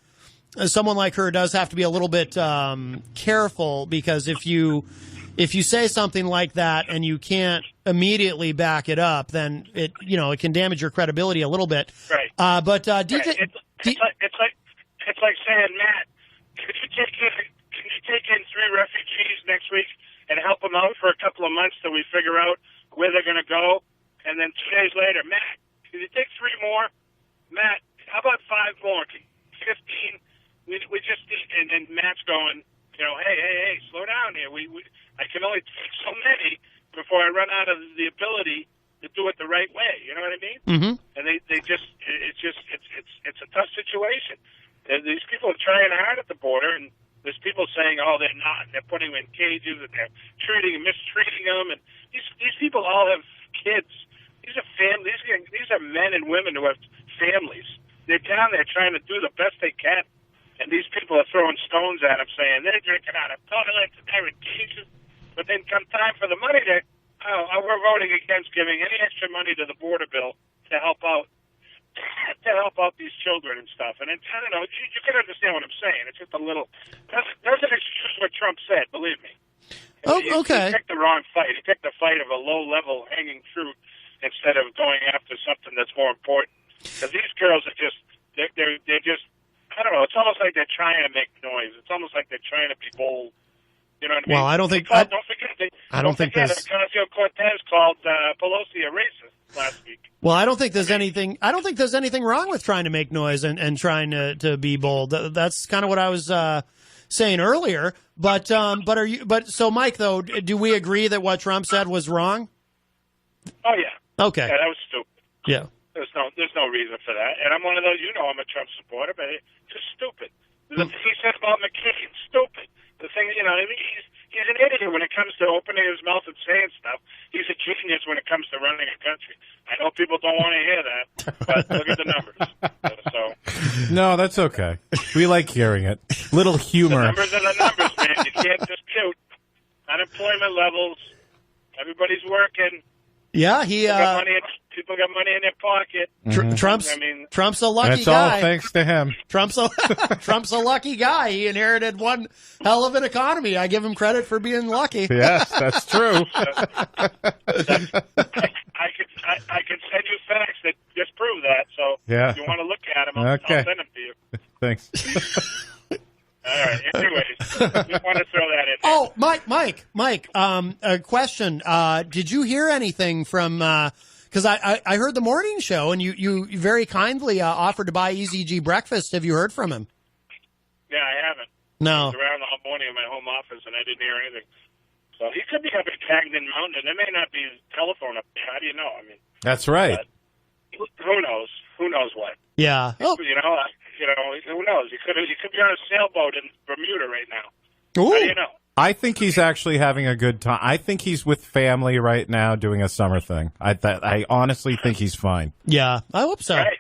someone like her does have to be a little bit careful, because if you say something like that and you can't immediately back it up, then it can damage your credibility a little bit. Right. But DJ, it's like saying, Matt, could you take in 3 refugees next week and help them out for a couple of months till we figure out where they're going to go? And then 2 days later, Matt, can you take 3 more? Matt, how about 5 more? 15? We just need, and Matt's going, hey, slow down here. I can only take so many before I run out of the ability to do it the right way. You know what I mean? Mm-hmm. And it's a tough situation. These people are trying hard at the border, and there's people saying, they're not, and they're putting them in cages, and they're mistreating them, and these people all have kids. These are families. These are men and women who have families. They're down there trying to do the best they can, and these people are throwing stones at them, saying they're drinking out of toilets and they're in cages. But then come time for the money, we're voting against giving any extra money to the border bill to help out these children and stuff. And I don't know, you can understand what I'm saying. It's just a little doesn't excuse what Trump said, believe me. Okay. He picked the wrong fight. He picked the fight of a low-level hanging fruit instead of going after something that's more important. Because these girls are just they're just, I don't know, it's almost like they're trying to make noise. It's almost like they're trying to be bold. You know what I mean? Well, I don't think Ocasio-Cortez called Pelosi a racist last week. Well, I don't think there's anything wrong with trying to make noise and trying to be bold. That's kind of what I was saying earlier. But so Mike, though, do we agree that what Trump said was wrong? Oh yeah. Okay. Yeah, that was stupid. Yeah. There's no reason for that. And I'm one of those, I'm a Trump supporter, but it's just stupid. The thing he said about McCain, stupid. The thing, he's an idiot when it comes to opening his mouth and saying stuff. He's a genius when it comes to running a country. I know people don't want to hear that, but look at the numbers. No, that's okay. We like hearing it. Little humor. The numbers are the numbers, man. You can't dispute. Unemployment levels. Everybody's working. Yeah, people got money in their pocket. Trump's a lucky guy. It's all thanks to him. Trump's a lucky guy. He inherited one hell of an economy. I give him credit for being lucky. Yes, that's true. I could send you facts that disprove that. So if you want to look at them, I'll send them to you. Thanks. All right. Anyways, just want to throw that in there. Oh, Mike. A question. Did you hear anything from? Because I heard the morning show, and you very kindly offered to buy EZG breakfast. Have you heard from him? Yeah, I haven't. No. I was around the whole morning in my home office, and I didn't hear anything. So he could be up at Cagnan Mountain. There may not be a telephone up there. How do you know? That's right. Who knows? Who knows what? Yeah. Oh. Who knows? He could be on a sailboat in Bermuda right now. Ooh. How do you know? I think he's actually having a good time. I think he's with family right now doing a summer thing. I honestly think he's fine. Yeah, I hope so. Right.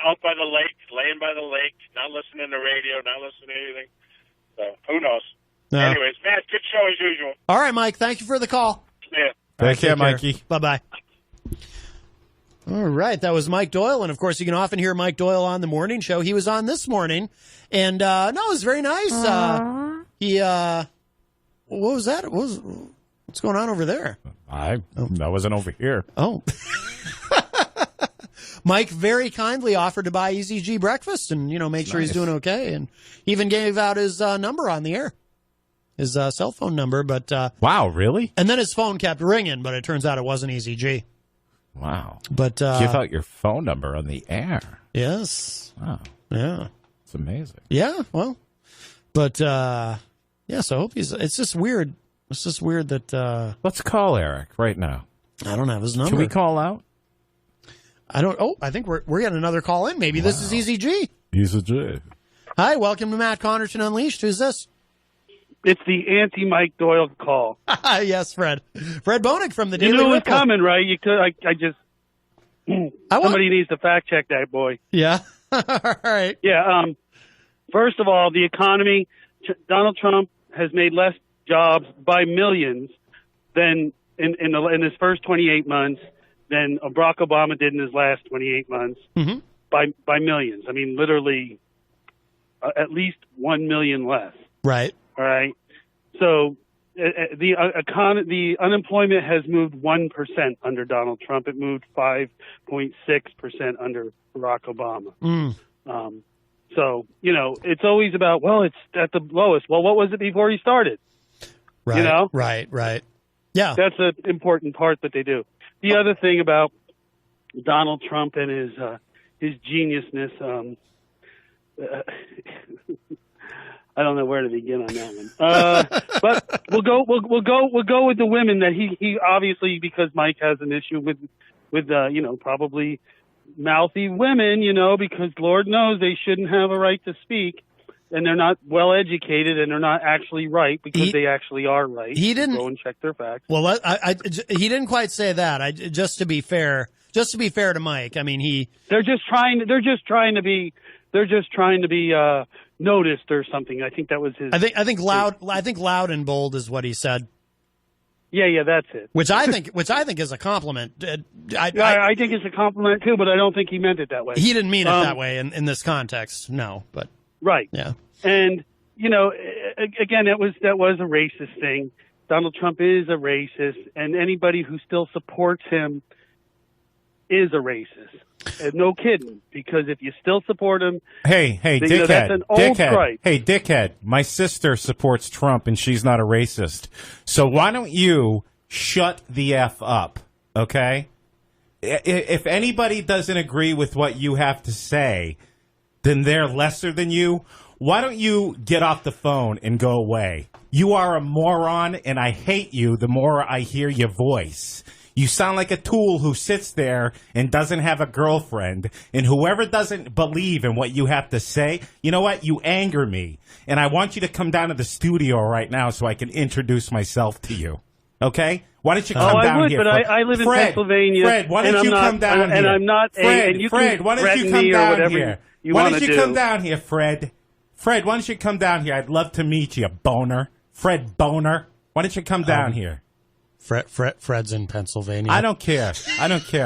Out by the lake, laying by the lake, not listening to radio, not listening to anything. So, who knows? No. Anyways, Matt, good show as usual. All right, Mike, thank you for the call. Yeah. Take care, Mikey. Bye-bye. All right, that was Mike Doyle, and of course you can often hear Mike Doyle on the morning show. He was on this morning, and it was very nice. What was that? What's going on over there? That wasn't over here. Oh. Mike very kindly offered to buy EZG breakfast and, make sure he's doing okay, and even gave out his number on the air. his cell phone number. But wow, really? And then his phone kept ringing, but it turns out it wasn't Easy G. Wow. But give out your phone number on the air. Yes. Wow. Yeah. It's amazing. Yeah. Well, but yeah. So I hope it's just weird. It's just weird that. Let's call Eric right now. I don't have his number. Can we call out? I don't. Oh, I think we're getting another call in. Maybe this is Easy G. Easy G. Hi, welcome to Matt Connarton Unleashed. Who's this? It's the anti-Mike Doyle call. Yes, Fred. Fred Bonick from the You Daily knew it was Ripple. coming, right? You could. I just. Somebody needs to fact check that boy. Yeah. All right. Yeah. First of all, the economy. Donald Trump has made less jobs by millions than in his first 28 months than Barack Obama did in his last 28 months. Mm-hmm. By millions. I mean, literally, at least 1 million less. Right. All right. So the unemployment has moved 1% under Donald Trump. It moved 5.6% under Barack Obama. So, it's always about, well, it's at the lowest. Well, what was it before he started? Right. Right. Yeah. That's an important part that they do. The other thing about Donald Trump and his geniusness, I don't know where to begin on that one. But we'll go with the women that he obviously, because Mike has an issue with probably mouthy women, because Lord knows they shouldn't have a right to speak, and they're not well educated, and they're not actually right because they actually are right. He didn't go and check their facts. Well, he didn't quite say that. Just to be fair to Mike, I mean they're just trying to be noticed or something. I think that was his. I think loud and bold is what he said. Yeah, that's it. Which I think is a compliment. I think it's a compliment too, but I don't think he meant it that way. He didn't mean it that way in this context. No, but right. Yeah. And again, that was a racist thing. Donald Trump is a racist, and anybody who still supports him is a racist. And no kidding, because if you still support him, hey, dickhead, that's an old stripe. Hey, dickhead, my sister supports Trump, and she's not a racist. So why don't you shut the F up, okay? If anybody doesn't agree with what you have to say, then they're lesser than you. Why don't you get off the phone and go away? You are a moron, and I hate you the more I hear your voice. You sound like a tool who sits there and doesn't have a girlfriend. And whoever doesn't believe in what you have to say, you know what? You anger me. And I want you to come down to the studio right now so I can introduce myself to you. Okay? Why don't you come down here? But I live in Pennsylvania. Fred, why don't you come down here? And I'm not Fred, why don't you come down here? Why don't you come down here, Fred? Fred, why don't you come down here? I'd love to meet you, boner. Fred Boner. Why don't you come down here? Fred's in Pennsylvania. I don't care.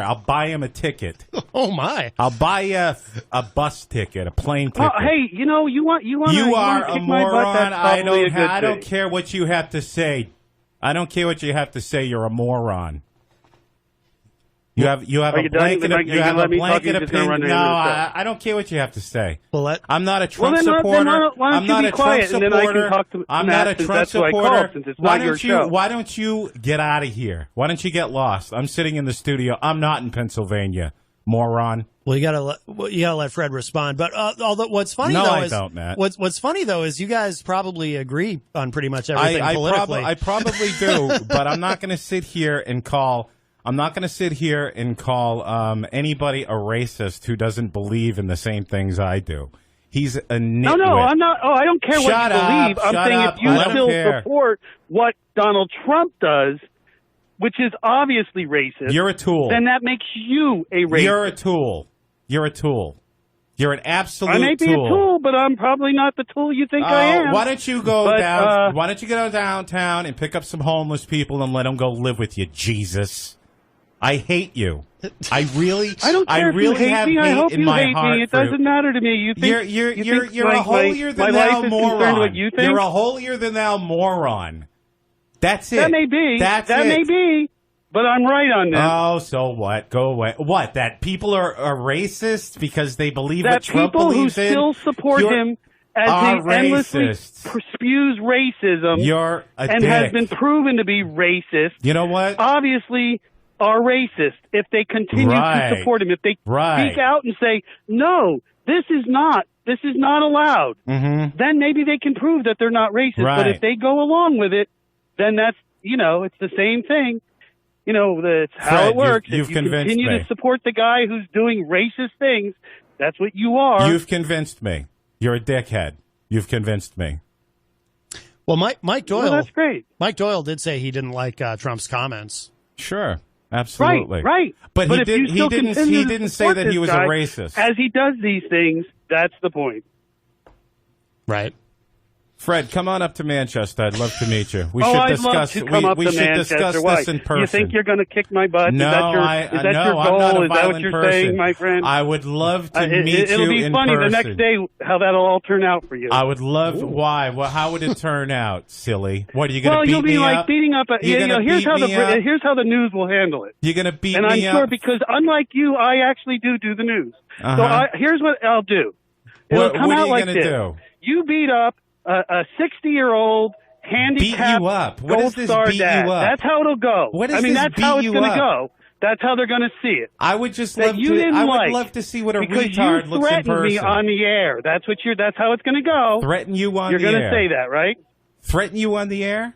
I'll buy him a ticket. Oh my! I'll buy you a bus ticket, a plane ticket. Hey, you want you are a moron. I don't care what you have to say. I don't care what you have to say. You're a moron. You have a blanket opinion. No, I don't care what you have to say. Well, I'm not a Trump supporter. I'm not a Trump supporter. I'm not a Trump supporter. Why don't you get out of here? Why don't you get lost? I'm sitting in the studio. I'm not in Pennsylvania, moron. Well, you gotta let Fred respond. But although what's funny don't, Matt. What's funny though is you guys probably agree on pretty much everything politically. I probably do, but I'm not going to sit here and call. Anybody a racist who doesn't believe in the same things I do. He's a nitwit. No, I'm not. Oh, I don't care what you believe. I'm saying if you still support what Donald Trump does, which is obviously racist, you're a tool. Then that makes you a racist. You're a tool. You're an absolute tool. I may be a tool, but I'm probably not the tool you think I am. Why don't you go down? Why don't you go downtown and pick up some homeless people and let them go live with you, Jesus? I hate you. I really have hate in my heart. It doesn't matter to me. You think you're a holier than thou moron. You're a holier than thou moron. That's it. That may be. That may be. But I'm right on this. Oh, so what? Go away. What? That people are racist because they believe what Trump believes in? That people who still support him as he endlessly spews racism You're a and dick. has been proven to be racist. You know what? Obviously are racist if they continue to support him. If they speak out and say, no, this is not allowed, then maybe they can prove that they're not racist. But if they go along with it, then that's, it's the same thing. That's how it works. You've if you convinced continue me. to support the guy who's doing racist things, that's what you are. You've convinced me. You're a dickhead. You've convinced me. Well, Mike Doyle. Well, that's great. Mike Doyle did say he didn't like Trump's comments. Sure, absolutely. Right. But he if you still didn't continue to say support that he this was a guy, racist. As he does these things, that's the point. Right. Fred, come on up to Manchester. I'd love to meet you. We I'd should love discuss. to come up we to should Manchester. discuss Why? this in person. You think you're going to kick my butt? No, is that your I'm goal? not a Is that what violent you're saying, my friend? I would love to meet you in person. It'll be funny the next day how that'll all turn out for you. I would love. Why? Well, how would it turn out, silly? What are you going to Well, beat you'll be me like up? beating up. Here's how the news will handle it. You're going to beat and me I'm sure up? because unlike you, I actually do the news. So here's what I'll do. It'll come what out are you like going this. to do? You beat up a 60-year-old handicapped Beat you up. What gold is this star beat dad. you up? That's how it'll go. What is I mean, this that's how beat it's you going to up? go. That's how they're going to see it. I would just That love you to. didn't I would like love to see what a because retard you looks in threatened me person. on the air. That's how it's going to go. Threaten you on You're the going air. to say that, right? Threaten you on the air?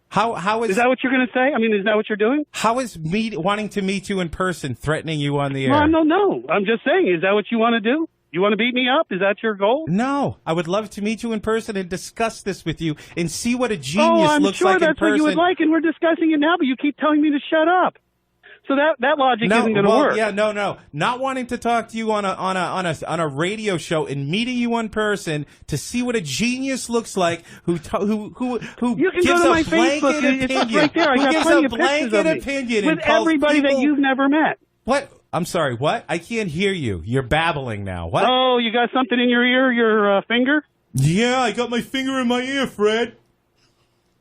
How is that what you're going to say? I mean, is that what you're doing? How is wanting to meet you in person threatening you on the air? Well, no. I'm just saying, is that what you want to do? You want to beat me up? Is that your goal? No. I would love to meet you in person and discuss this with you and see what a Oh, genius I'm looks sure like in that's person. what you would like, and we're discussing it now, but you keep telling me to shut up. So that logic isn't going to work. Yeah, no. Not wanting to talk to you on a radio show and meeting you in person to see what a genius looks like who You can gives go to a my blanket Facebook. opinion. It's up right there. I who got gives plenty a of pictures blanket of me opinion with and calls everybody that people- you've never met. What? I'm sorry, what? I can't hear you. You're babbling now. What? Oh, you got something in your ear, your finger? Yeah, I got my finger in my ear, Fred.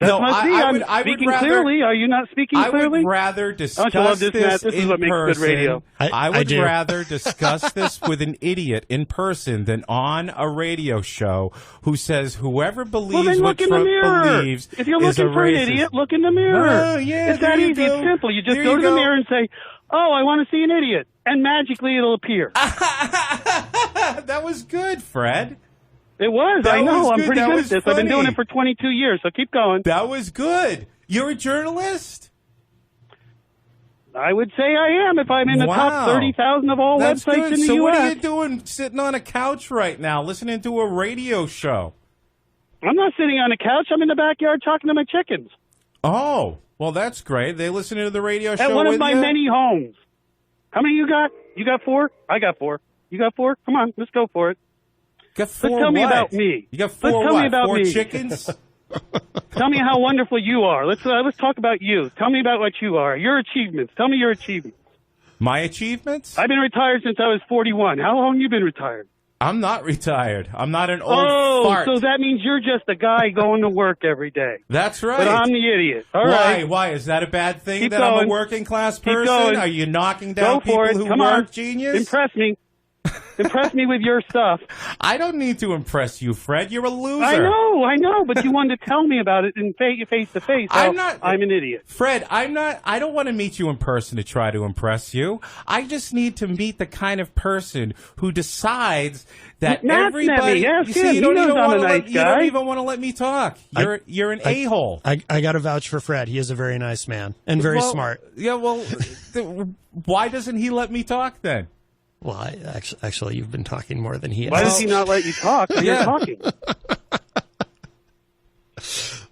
That No, must be. I I'm would speaking rather, clearly. Are you not speaking clearly? I would rather discuss Don't you love this, this Matt? This is in what makes person. good radio. I I would do. rather discuss this with an idiot in person than on a radio show who says whoever Well, believes then what look in the Trump mirror. believes If you're is a looking for an racist. idiot, look in the mirror. Oh, yeah, it's that there you easy. go. It's simple. You just There go you to the go. mirror and say, "Oh, I want to see an idiot," and magically it'll appear. That was good, Fred. It was. That I know. was I'm good. pretty That good was at this. I've been doing funny. it for 22 years, so keep going. That was good. You're a journalist? I would say I am if I'm in the Wow. top 30,000 of all That's websites good. in the So U.S. what are you doing sitting on a couch right now listening to a radio show? I'm not sitting on a couch. I'm in the backyard talking to my chickens. Oh, well, that's great. They listen to the radio show At one with of my you? many homes. How many you got? You got 4? I got 4. You got 4? Come on, let's go for it. Got 4 Let's tell me what? about me. You got Let's 4 tell what? me about 4 me. chickens? Tell me how wonderful you are. Let's talk about you. Tell me about what you are. Your achievements. Tell me your achievements. My achievements? I've been retired since I was 41. How long you been retired? I'm not retired. I'm not an old fart. So that means you're just a guy going to work every day. That's right. But I'm the idiot. All Why? right. Why? Is that a bad thing Keep that I'm going. a working class Keep person? going. Are you knocking down Go people for it. who Come work, on. genius? Impress me. Impress me with your stuff. I don't need to impress you, Fred. You're a loser. I know, but you wanted to tell me about it in face to face. I'm an idiot. Fred, I don't want to meet you in person to try to impress you. I just need to meet the kind of person who decides that Matt's everybody. met me. Ask You see, him. you don't He knows even I'm want a to nice let. You don't guy. even want to let me talk. You're an a-hole. I got to vouch for Fred. He is a very nice man and very Well, smart. Yeah, well, why doesn't he let me talk then? Well, actually, you've been talking more than he has. Why does he not let you talk when you're talking?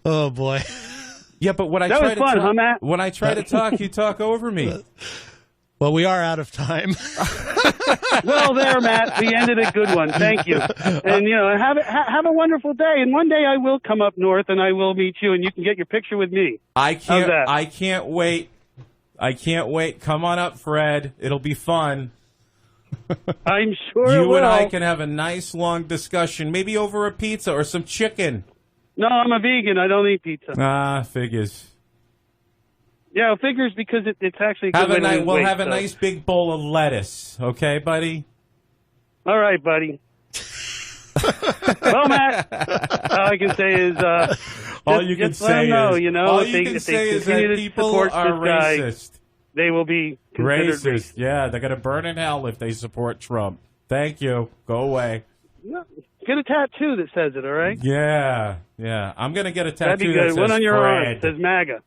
Oh boy. Yeah, but when I That try was to fun, talk, huh, Matt? when I try to talk, you talk over me. Well, we are out of time. Well, there, Matt. We ended a good one. Thank you. And have a wonderful day. And one day I will come up north and I will meet you, and you can get your picture with me. I How's that? can't wait. I can't wait. Come on up, Fred. It'll be fun. I'm sure it You will. and I can have a nice long discussion, maybe over a pizza or some chicken. No, I'm a vegan. I don't eat pizza. Ah, figures. Yeah, it figures because it's actually a good Have way a to nice. lose We'll weight, have a so. nice big bowl of lettuce. Okay, buddy. All right, buddy. Well, Matt, all I can say is all you can just let them say know, is, you know, all if you they, can if say they is that continue to people support are this guy, racist. they will be considered Racist. Yeah, they're going to burn in hell if they support Trump. Thank you. Go away. No, get a tattoo that says it, all right? Yeah. I'm going to get a That'd be tattoo good. that says One on your arm Fred. that says MAGA.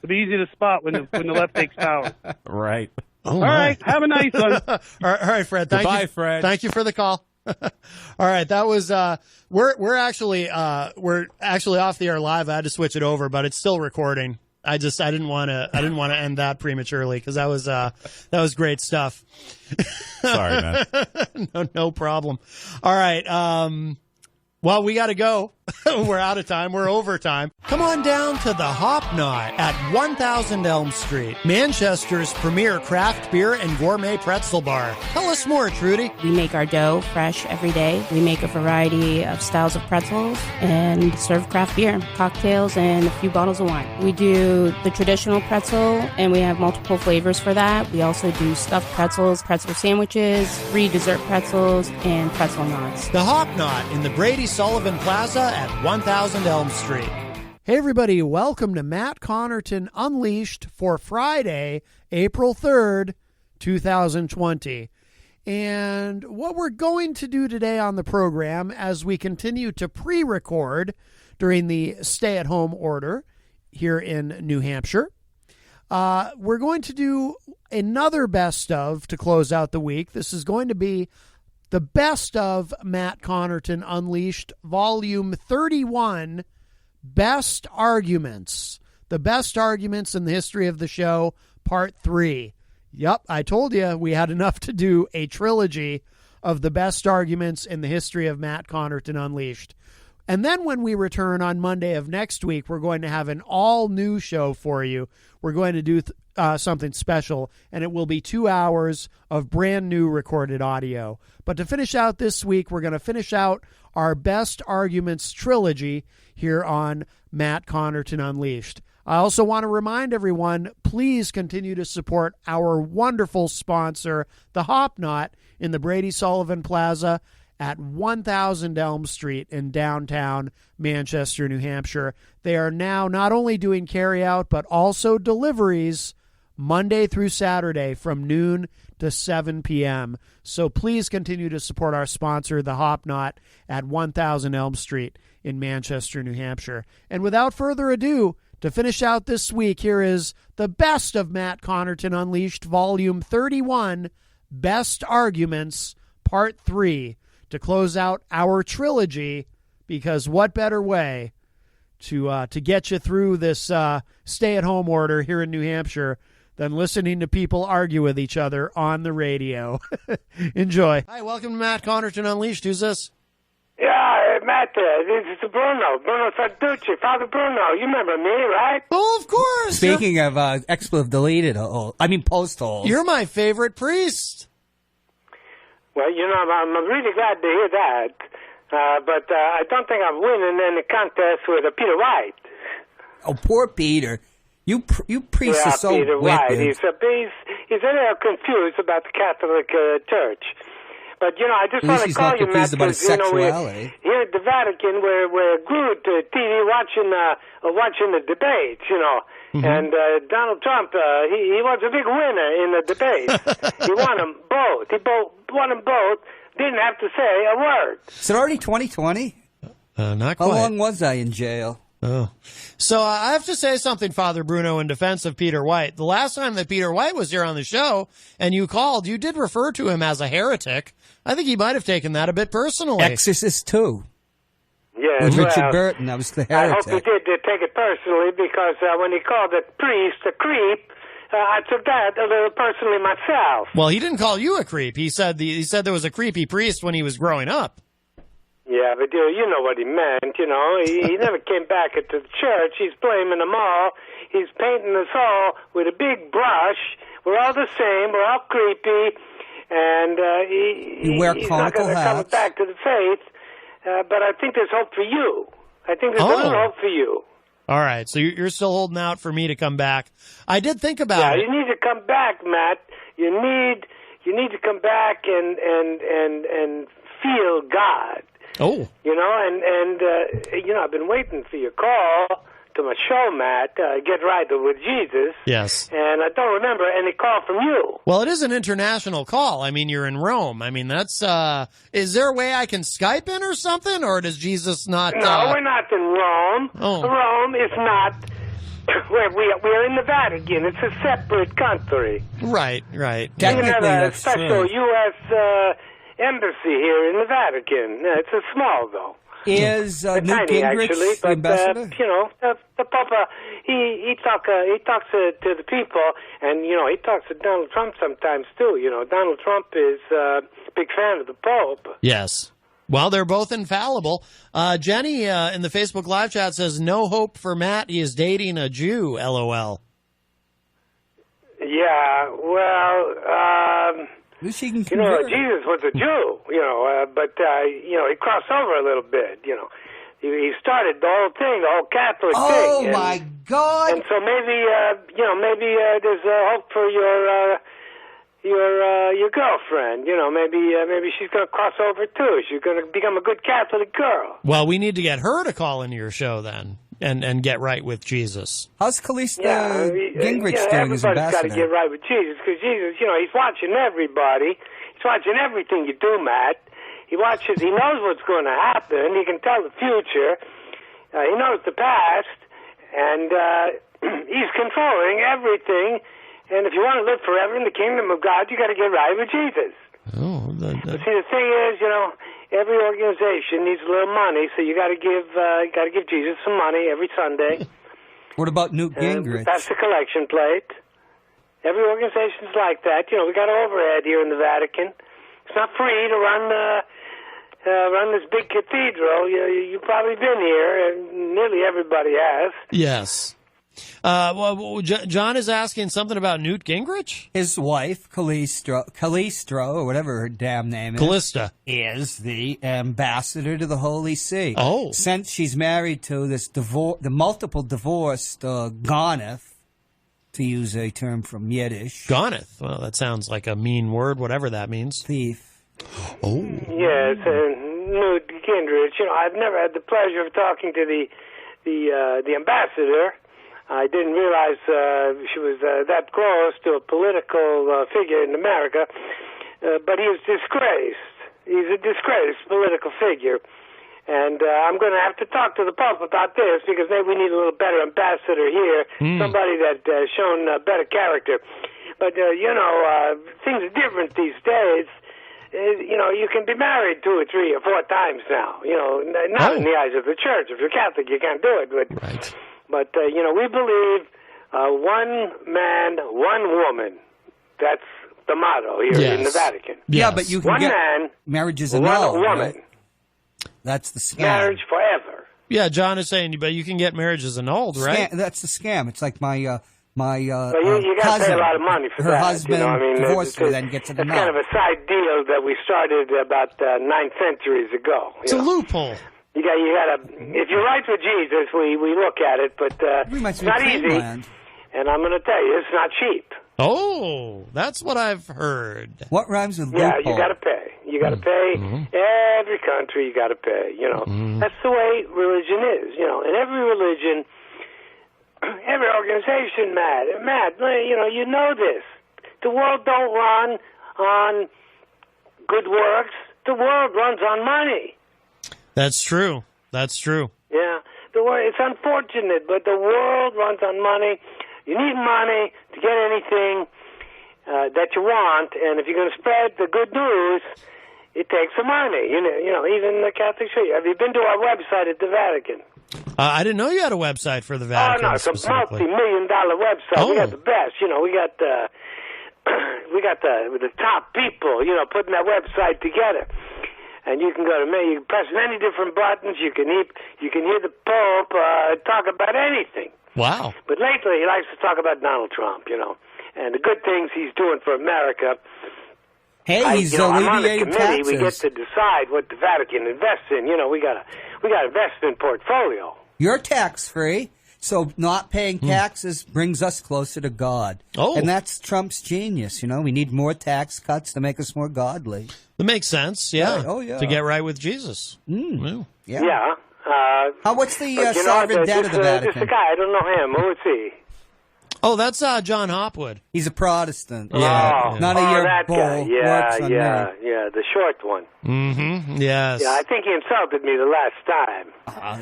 It'll be easy to spot when the left takes power. Right. Oh, all right, have a nice one. all right, Fred. Thank Goodbye, you, Fred. Thank you for the call. All right, that was we're actually off the air live. I had to switch it over, but it's still recording. I didn't want to end that prematurely because that was great stuff. Sorry, man. No problem. All right. Well, we got to go. We're out of time. We're over time. Come on down to the Hop Knot at 1000 Elm Street, Manchester's premier craft beer and gourmet pretzel bar. Tell us more, Trudy. We make our dough fresh every day. We make a variety of styles of pretzels and serve craft beer, cocktails, and a few bottles of wine. We do the traditional pretzel, and we have multiple flavors for that. We also do stuffed pretzels, pretzel sandwiches, free dessert pretzels, and pretzel knots. The Hop Knot in the Brady Sullivan Plaza at 1000 Elm Street. Hey everybody, welcome to Matt Connarton Unleashed for Friday, April 3rd, 2020. And what we're going to do today on the program as we continue to pre-record during the stay-at-home order here in New Hampshire, we're going to do another best of to close out the week. This is going to be the best of Matt Connarton Unleashed, Volume 31, Best Arguments. The best arguments in the history of the show, Part 3. Yep, I told you we had enough to do a trilogy of the best arguments in the history of Matt Connarton Unleashed. And then when we return on Monday of next week, we're going to have an all-new show for you. We're going to do something special, and it will be 2 hours of brand new recorded audio. But to finish out this week, we're going to finish out our Best Arguments trilogy here on Matt Connarton Unleashed. I also want to remind everyone, please continue to support our wonderful sponsor, the Hop Knot, in the Brady Sullivan Plaza at 1000 Elm Street in downtown Manchester, New Hampshire. They are now not only doing carryout, but also deliveries Monday through Saturday from noon to 7 p.m. So please continue to support our sponsor, the Hop Knot, at 1000 Elm Street in Manchester, New Hampshire. And without further ado, to finish out this week, here is the best of Matt Connarton Unleashed, Volume 31, Best Arguments, Part 3, to close out our trilogy, because what better way to get you through this stay-at-home order here in New Hampshire than listening to people argue with each other on the radio. Enjoy. Hi, welcome to Matt Connarton Unleashed. Who's this? Yeah, Matt, this is Bruno Sarducci, Father Bruno. You remember me, right? Oh, of course. Speaking of expletive deleted, post holes. You're my favorite priest. Well, I'm really glad to hear that. But I don't think I'm winning any contest with Peter White. Oh, poor Peter. You priests are so Peter wicked. White. He's a little confused about the Catholic Church. But, I just want to call you, Matt, about his sexuality. Here at the Vatican, we're glued to TV watching the debates, Mm-hmm. And Donald Trump, he was a big winner in the debate. He won them both. Won them both. Didn't have to say a word. Is it already 2020? Not quite. How long was I in jail? Oh. So I have to say something, Father Bruno, in defense of Peter White. The last time that Peter White was here on the show and you called, you did refer to him as a heretic. I think he might have taken that a bit personally. Exorcist 2. Yeah, with Richard Burton, I was the heretic. I hope he did take it personally, because when he called the priest a creep, I took that a little personally myself. Well, he didn't call you a creep. He said there was a creepy priest when he was growing up. Yeah, but you know what he meant, He never came back into the church. He's blaming them all. He's painting us all with a big brush. We're all the same. We're all creepy. And you wear he's not going to come back to the faith. But I think there's hope for you. I think there's a little hope for you. All right, so you're still holding out for me to come back. I did think about it. Yeah, you need to come back, Matt. You need to come back and feel God. Oh. You know, and I've been waiting for your call to my show, Matt, Get Right with Jesus. Yes. And I don't remember any call from you. Well, it is an international call. I mean, you're in Rome. I mean, that's, is there a way I can Skype in or something? Or does Jesus not? No, we're not in Rome. Oh. Rome is not, we're in the Vatican. It's a separate country. Right. We have a special U.S. embassy here in the Vatican. It's a small, though. Is Newt tiny, Gingrich actually, but, ambassador? The Papa, he talks to the people, and, he talks to Donald Trump sometimes, too. Donald Trump is a big fan of the Pope. Yes. Well, they're both infallible. Jenny in the Facebook live chat says, no hope for Matt. He is dating a Jew, LOL. Yeah, well, Jesus was a Jew, but he crossed over a little bit, He started the whole thing, the whole Catholic thing. Oh, my God. And so maybe there's hope for your girlfriend, maybe she's going to cross over too. She's going to become a good Catholic girl. Well, we need to get her to call into your show then and get right with Jesus. How's Calista Gingrich doing as ambassador? Everybody's got to get right with Jesus because Jesus, he's watching everybody. He's watching everything you do, Matt. He knows what's going to happen. He can tell the future. He knows the past. And he's controlling everything. And if you want to live forever in the kingdom of God, you got to get right with Jesus. Oh, see, the thing is, every organization needs a little money, so you got to give Jesus some money every Sunday. What about Newt Gingrich? That's the collection plate. Every organization's like that. We got an overhead here in the Vatican. It's not free to run this big cathedral. You've probably been here, and nearly everybody has. Yes. John is asking something about Newt Gingrich? His wife, Calistro, or whatever her damn name is. Callista. Is the ambassador to the Holy See. Oh. Since she's married to the multiple divorced Goneth, to use a term from Yiddish. Goneth. Well, that sounds like a mean word, whatever that means. Thief. Oh. Yes, Newt Gingrich. I've never had the pleasure of talking to the ambassador. I didn't realize she was that close to a political figure in America, but he is disgraced. He's a disgraced political figure. And I'm going to have to talk to the Pope about this because maybe we need a little better ambassador here, somebody that shown better character. But, things are different these days. You can be married 2 or 3 or 4 times now. Not in the eyes of the church. If you're Catholic, you can't do it. But we believe one man, one woman. That's the motto here in the Vatican. Yeah, but you can one get man, marriages one annulled, woman. right? That's the scam. Marriage forever. Yeah, John is saying, but you can get marriages annulled, right? That's the scam. It's like my you got to cousin. pay a lot of money for her that. husband divorced her, then gets it It's annulled. kind of a side deal that we started about 9 centuries ago. It's a loophole. You got to. If you're right with Jesus, we look at it, but it's not easy. And I'm going to tell you, it's not cheap. Oh, that's what I've heard. What rhymes with Yeah, loophole? you got to pay. You got to pay. Every country, you got to pay. That's the way religion is. In every religion, every organization, Matt. You know this. The world don't run on good works. The world runs on money. That's true. Yeah, it's unfortunate, but the world runs on money. You need money to get anything that you want, and if you're going to spread the good news, it takes some money. Even the Catholic Church. Have you been to our website at the Vatican? I didn't know you had a website for the Vatican. Oh no, it's a multi-million-dollar website. We got the best. We got the top people. Putting that website together. And you can go to me. You can press many different buttons. You can hear the Pope talk about anything. Wow. But lately, he likes to talk about Donald Trump, and the good things he's doing for America. Hey, he's I'm on the alleviating committee. taxes. We get to decide what the Vatican invests in. We got an investment portfolio. You're tax-free. So not paying taxes brings us closer to God. Oh. And that's Trump's genius, you know. We need more tax cuts to make us more godly. That makes sense, yeah. Right. Oh, yeah. To get right with Jesus. Well. Yeah. What's the but, sovereign debt of the Vatican? This guy, I don't know him. Who is he? Oh, that's John Hopwood. He's a Protestant. Yeah. None of your that bull guy. works on me. Yeah, the short one. Mm-hmm. Yes. Yeah, I think he insulted me the last time.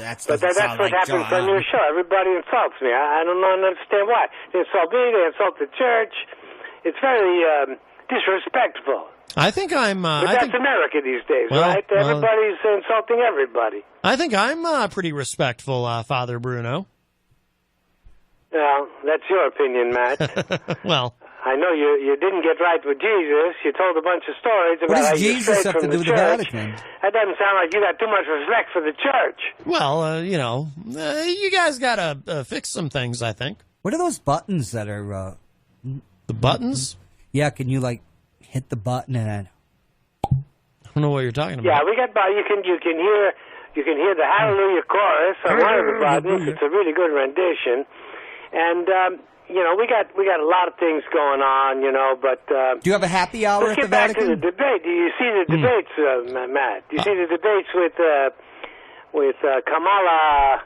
That's what happens on your show. Everybody insults me. I don't understand why. They insult me. They insult the church. It's very disrespectful. I think I'm. But that's America these days, right? Everybody's insulting everybody. I think I'm pretty respectful, Father Bruno. Well, that's your opinion, Matt. Well, I know you didn't get right with Jesus. You told a bunch of stories about how you strayed from the church. That doesn't sound like you got too much respect for the church. Well, you guys got to fix some things, I think. What are those buttons that are... the buttons? Yeah, can you, hit the button and then... I don't know what you're talking about. Yeah, we got... You can hear the Hallelujah chorus on one of the buttons. It's a really good rendition. And... we got a lot of things going on, but... Do you have a happy hour at the Vatican? Let's get back to the debate. Do you see the debates, Matt? Do you see the debates with Kamala...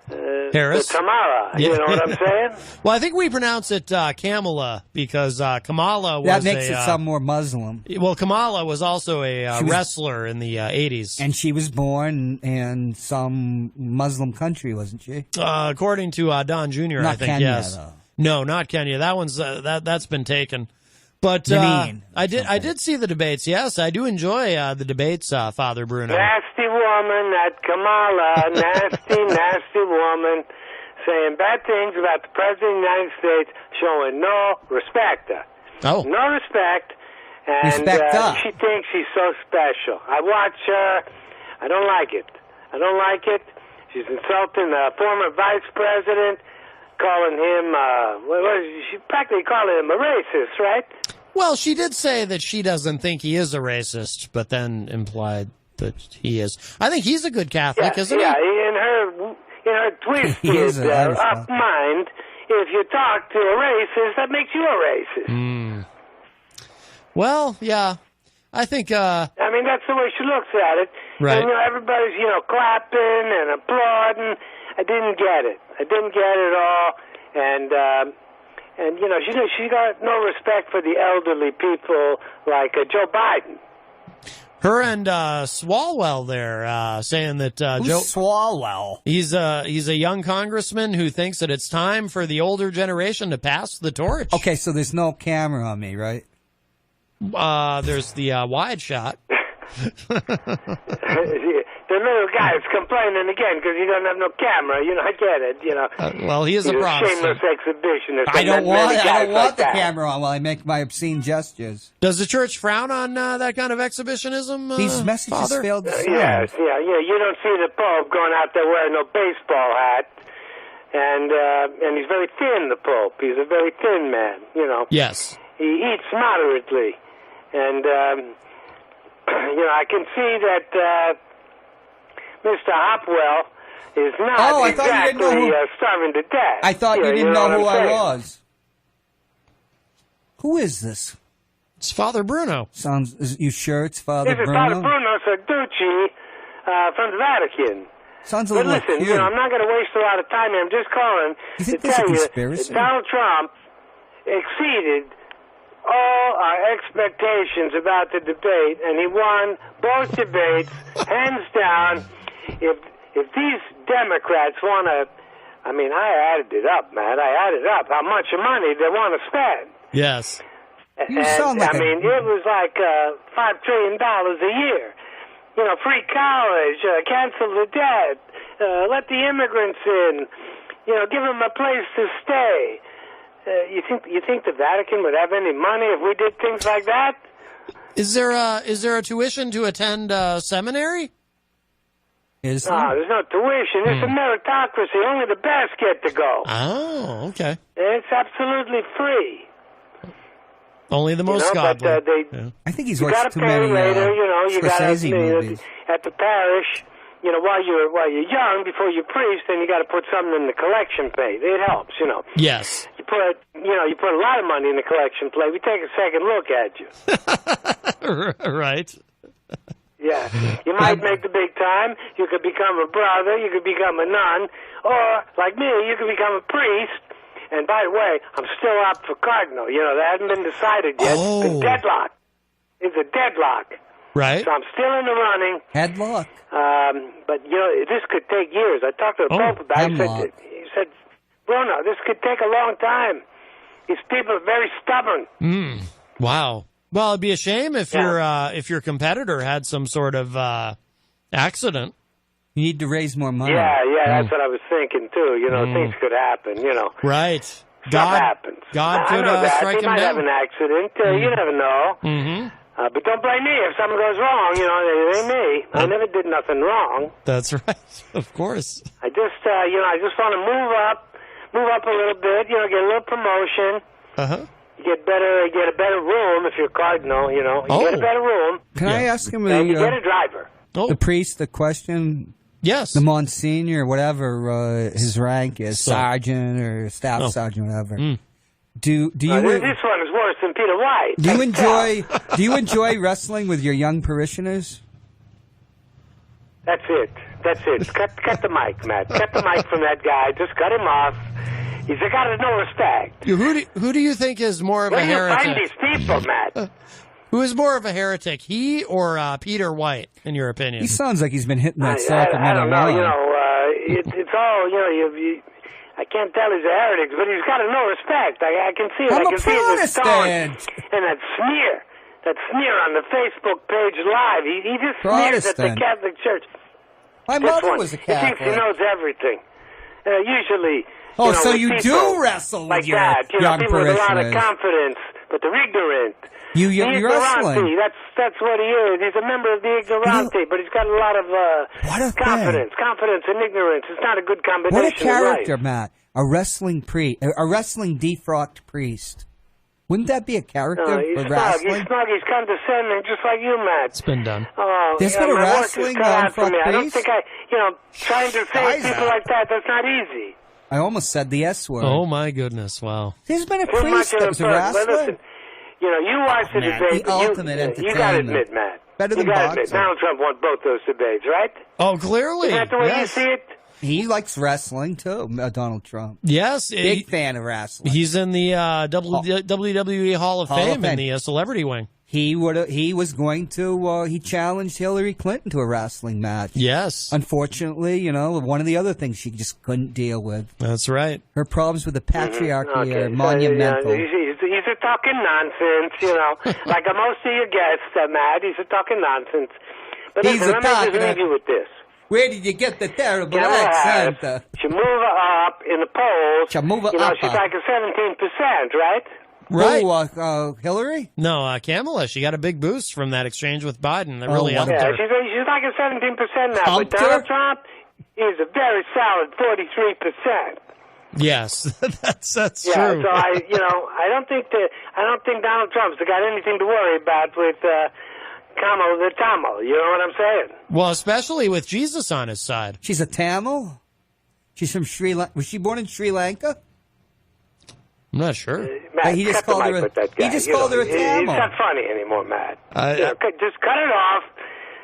Harris? Tamara, you know what I'm saying? Well, I think we pronounce it Kamala because Kamala was that makes it sound more Muslim. Well, Kamala was also a wrestler in the 80s. And she was born in some Muslim country, wasn't she? According to Don Jr., not I think, Kenya, yes. Though. No, not Kenya. That one's that's been taken. But I did see the debates. Yes, I do enjoy the debates, Father Bruno. Nasty woman, that Kamala, nasty woman, saying bad things about the President of the United States, showing no respect. Oh. No respect. And she thinks she's so special. I watch her. I don't like it. She's insulting the former vice president, calling him, she practically calling him a racist, right? Well, she did say that she doesn't think he is a racist, but then implied that he is. I think he's a good Catholic, isn't he? Yeah, in her twisted up mind, if you talk to a racist, that makes you a racist. Well, yeah. I think... I mean, that's the way she looks at it. Right. And, everybody's, clapping and applauding. I didn't get it at all. And she got no respect for the elderly people like Joe Biden. Her and Swalwell there saying that Joe Swalwell. He's a young congressman who thinks that it's time for the older generation to pass the torch. Okay, so there's no camera on me, right? There's the wide shot. The little guy's complaining again because he doesn't have no camera. I get it. Well, he is a Protestant. Shameless exhibitionist. I don't want the that. camera on while I make my obscene gestures. Does the church frown on that kind of exhibition? These messages Father? failed to send. Yes, yeah. You don't see the Pope going out there wearing no baseball hat. And he's very thin, the Pope. He's a very thin man, Yes. He eats moderately. And, I can see that Mr. Hopwell is not exactly starving to death. I thought you didn't know who I was. Who is this? It's Father Bruno. You sure it's Father Bruno? This is Father Bruno Sarducci from the Vatican. Sounds a but little listen, cute. I'm not going to waste a lot of time here. I'm just calling to tell you that Donald Trump exceeded all our expectations about the debate, and he won both debates, hands down. If these Democrats want to, I added it up, man. I added up how much money they want to spend. Yes. You sound like it was like $5 trillion a year. Free college, cancel the debt, let the immigrants in, give them a place to stay. You think the Vatican would have any money if we did things like that? Is there a tuition to attend seminary? There's no tuition. It's a meritocracy. Only the best get to go. Oh, okay. It's absolutely free. Only the most godly. I think he's watched too many. You got to pay later. You got Scorsese movies. At the parish. while you're young, before you're priest, then you got to put something in the collection plate. It helps, Yes. You put a lot of money in the collection plate. We take a second look at you. Right. Yeah. You might make the big time. You could become a brother. You could become a nun. Or, like me, you could become a priest. And by the way, I'm still up for cardinal. That hasn't been decided yet. Oh. It's a deadlock. It's a deadlock. Right. So I'm still in the running. Headlock. But, this could take years. I talked to the Pope about it. He said, Bruno, this could take a long time. These people are very stubborn. Wow. Well, it'd be a shame if your competitor had some sort of accident. You need to raise more money. Yeah, that's what I was thinking, too. Things could happen, Right. Stuff happens. God I could know that. strike He him might down. have an accident. You never know. Mm-hmm. But don't blame me if something goes wrong. It ain't me. I never did nothing wrong. That's right. Of course. I just, I just want to move up a little bit. Get a little promotion. You get a better room if you're cardinal. You get a better room. Can I ask him? And you get a driver. The priest, the question. Yes. The Monsignor, whatever his rank is, sergeant or staff sergeant, whatever. Do you? This one is worse than Peter White. Do you enjoy wrestling with your young parishioners? That's it. Cut the mic, Matt. Cut the mic from that guy. Just cut him off. He's got no respect. Who do you think is more of a heretic? Where do you find these people, Matt? Who is more of a heretic, he or Peter White, in your opinion? He sounds like he's been hitting that I Sacramento don't know. line. It's all I can't tell he's a heretic, but he's got no respect. I can see it. I'm I can a see it in his tone Protestant. and that smear on the Facebook page live. He just smears at the Protestant. Catholic Church. My This mother one, was a He thinks Catholic. he knows everything. Usually. So with you people do wrestle with like your that. young People with a lot of parishioners. confidence, but they're ignorant. You're Ignoranti, wrestling. that's what he is. He's a member of the ignoranti, but he's got a lot of confidence. Confidence and ignorance. It's not a good combination. What a character, of life. Matt. A wrestling defrocked priest. Wouldn't that be a character No, he's for smug. wrestling? He's smug. He's condescending, just like you, Matt. It's been done. Oh, There's been a my work is wrestling cut out for defrocked me. I don't priest? think trying to save people like that's not easy. I almost said the S word. Oh, my goodness. Wow. There's been a Too much priest of that the was a first. But wrestler. listen, you watch the man, debate. the ultimate You got to entertainment. admit, Matt. Better than you got to admit, boxing. Donald Trump won both those debates, right? Oh, clearly. Is that the way Yes. you see it? He likes wrestling, too, Donald Trump. Yes. Big fan of wrestling. He's in the WWE Hall of Fame in the celebrity wing. He was going to, he challenged Hillary Clinton to a wrestling match. Yes. Unfortunately, one of the other things she just couldn't deal with. That's right. Her problems with the patriarchy Okay. are monumental. He's a talking nonsense, like most of your guests, Matt. He's a talking nonsense. But He's listen, a let me talking- just leave you with this. Where did you get the terrible Kamala accent? Harris, she move her up in the polls. She move her she's up. like a 17%, right? Right. Oh, Hillary? No, Kamala. She got a big boost from that exchange with Biden. That really helped Yeah, her. she's like a 17% now. Humped But her? Donald Trump is a very solid 43%. Yes, that's Yeah, true. so I don't think Donald Trump's got anything to worry about with Kamala the Tamil. You know what I'm saying? Well, especially with Jesus on his side. She's a Tamil? She's from Sri Lanka. Was she born in Sri Lanka? I'm not sure. Matt, He just cut the called mic her a- with that he guy. just You called know, her a Tamil. It's not funny anymore, Matt. Just cut it off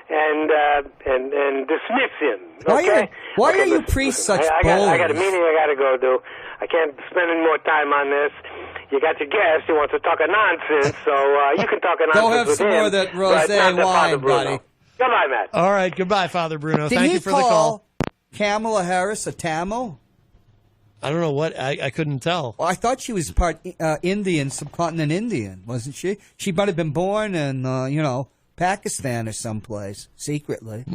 and dismiss him. Okay? Why are you listen, priests listen. such I got a bullies? meeting I got to go to. I can't spend any more time on this. You got your guest who wants to talk a nonsense, so you can talk a nonsense Go have with some him. more of that but rosé not the Father wine, Bruno. buddy. Goodbye, Matt. All right. Goodbye, Father Bruno. Did Thank he you for the call. Kamala Harris a Tamil? I don't know what. I couldn't tell. Well, I thought she was part Indian, subcontinent Indian, wasn't she? She might have been born in, Pakistan or someplace, secretly.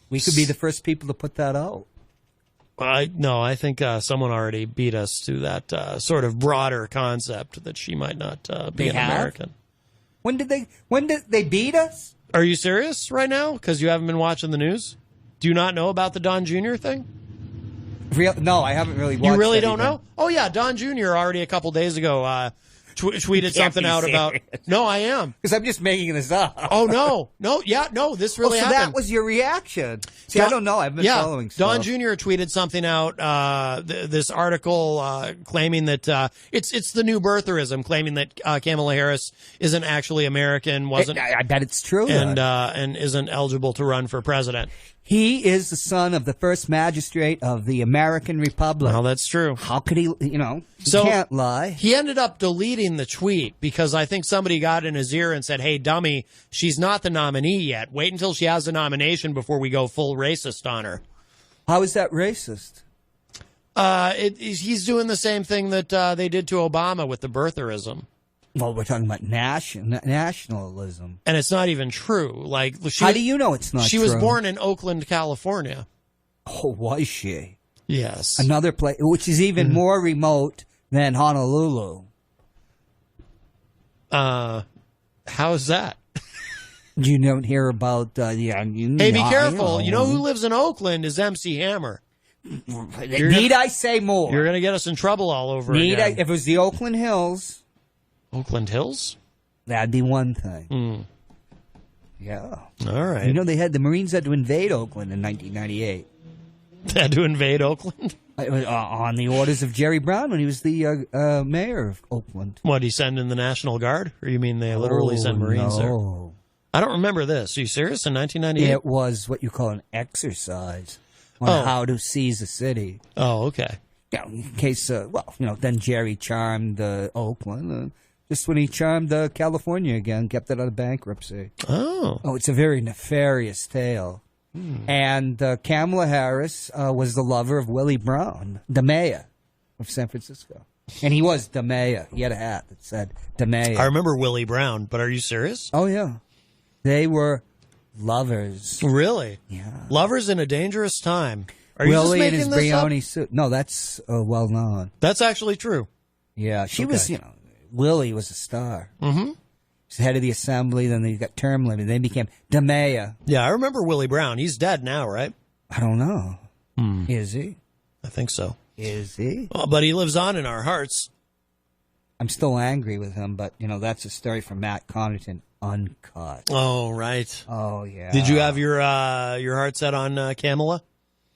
We could be the first people to put that out. I think someone already beat us to that sort of broader concept that she might not be an American. When did they beat us? Are you serious right now? Because you haven't been watching the news? Do you not know about the Don Jr. thing? No, I haven't really watched You really anything. don't know? Oh, yeah, Don Jr. already a couple days ago tweeted something out about. No, I am, because I'm just making this up. Oh no, this really so happened. That was your reaction. See, I don't know. I've been following stuff. Don Jr. tweeted something out. This article claiming that it's the new birtherism, claiming that Kamala Harris isn't actually American, wasn't. I bet it's true, and isn't eligible to run for president. He is the son of the first magistrate of the American Republic. Well, that's true. How could he, he can't lie. He ended up deleting the tweet because I think somebody got in his ear and said, hey, dummy, she's not the nominee yet. Wait until she has the nomination before we go full racist on her. How is that racist? He's doing the same thing that they did to Obama with the birtherism. Well, we're talking about nationalism. And it's not even true. How do you know it's not true? She was born in Oakland, California. Oh, was she? Yes. Another place, which is even more remote than Honolulu. How is that? You don't hear about, Hey, be careful. You know who lives in Oakland is MC Hammer. Need I say more? You're going to get us in trouble all over again. If it was the Oakland Hills... Oakland Hills? That'd be one thing. Yeah. All right. You know, the Marines had to invade Oakland in 1998. They had to invade Oakland? On the orders of Jerry Brown when he was the mayor of Oakland. What, he send in the National Guard? Or you mean they literally sent Marines there? I don't remember this. Are you serious? In 1998? It was what you call an exercise on how to seize a city. Oh, okay. Yeah, in case, then Jerry charmed Oakland. Just when he charmed California again, kept it out of bankruptcy. Oh, it's a very nefarious tale. And Kamala Harris was the lover of Willie Brown, the mayor of San Francisco. And he was the mayor. He had a hat that said the mayor. I remember Willie Brown, but are you serious? Oh, yeah. They were lovers. Really? Yeah. Lovers in a dangerous time. Are you Willie just in his making this up? Brioni suit. No, that's well known. That's actually true. Yeah, she was, Willie was a star. Mm-hmm. He's head of the assembly, then he got term limited. Then he became the mayor. Yeah, I remember Willie Brown. He's dead now, right? I don't know. Is he? I think so. Is he? Well, but he lives on in our hearts. I'm still angry with him, but, that's a story from Matt Connarton, uncut. Oh, right. Oh, yeah. Did you have your heart set on Kamala?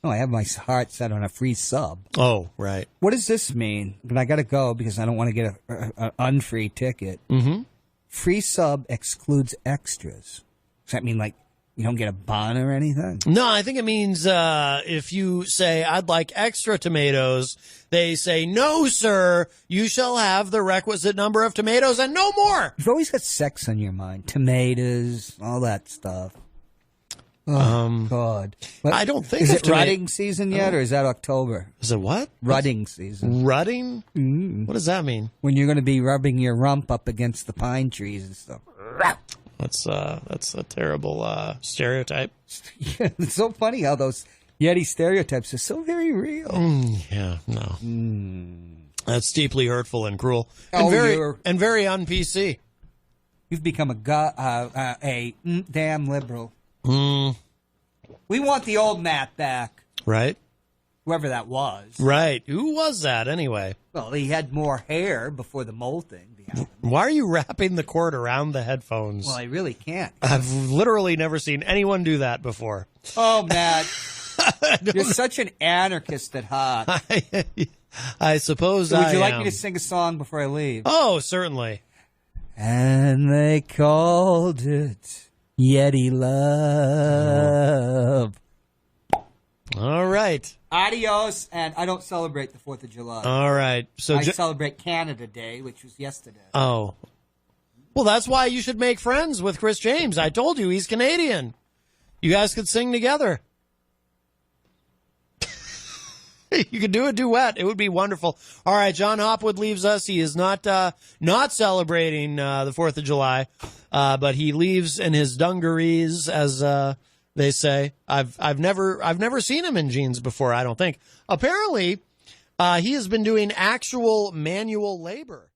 No, I have my heart set on a free sub. Oh, right. What does this mean? But I got to go because I don't want to get an unfree ticket. Mm-hmm. Free sub excludes extras. Does that mean, you don't get a bun or anything? No, I think it means if you say, I'd like extra tomatoes, they say, no, sir, you shall have the requisite number of tomatoes and no more. You've always got sex on your mind. Tomatoes, all that stuff. Oh, God. But I don't think is it rutting season yet, or is that October? Is it what? Rutting season. Rutting? What does that mean? When you're going to be rubbing your rump up against the pine trees and stuff. That's a terrible stereotype. Yeah, it's so funny how those Yeti stereotypes are so very real. Yeah, no. That's deeply hurtful and cruel, Oh, and very un-PC. You've become a damn liberal. We want the old Matt back. Right. Whoever that was. Right. Who was that anyway? Well, he had more hair before the mole thing. Why are you wrapping the cord around the headphones? Well, I really can't. I've literally never seen anyone do that before. Oh, Matt. You're such an anarchist at heart. I suppose so I would you like am. me to sing a song before I leave? Oh, certainly. And they called it Yeti Love. All right. Adios, and I don't celebrate the 4th of July. All right. So I celebrate Canada Day, which was yesterday. Oh. Well, that's why you should make friends with Chris James. I told you, he's Canadian. You guys could sing together. You could do a duet. It would be wonderful. All right, John Hopwood leaves us. He is not celebrating the 4th of July, but he leaves in his dungarees, as they say. I've never seen him in jeans before, I don't think. Apparently, he has been doing actual manual labor.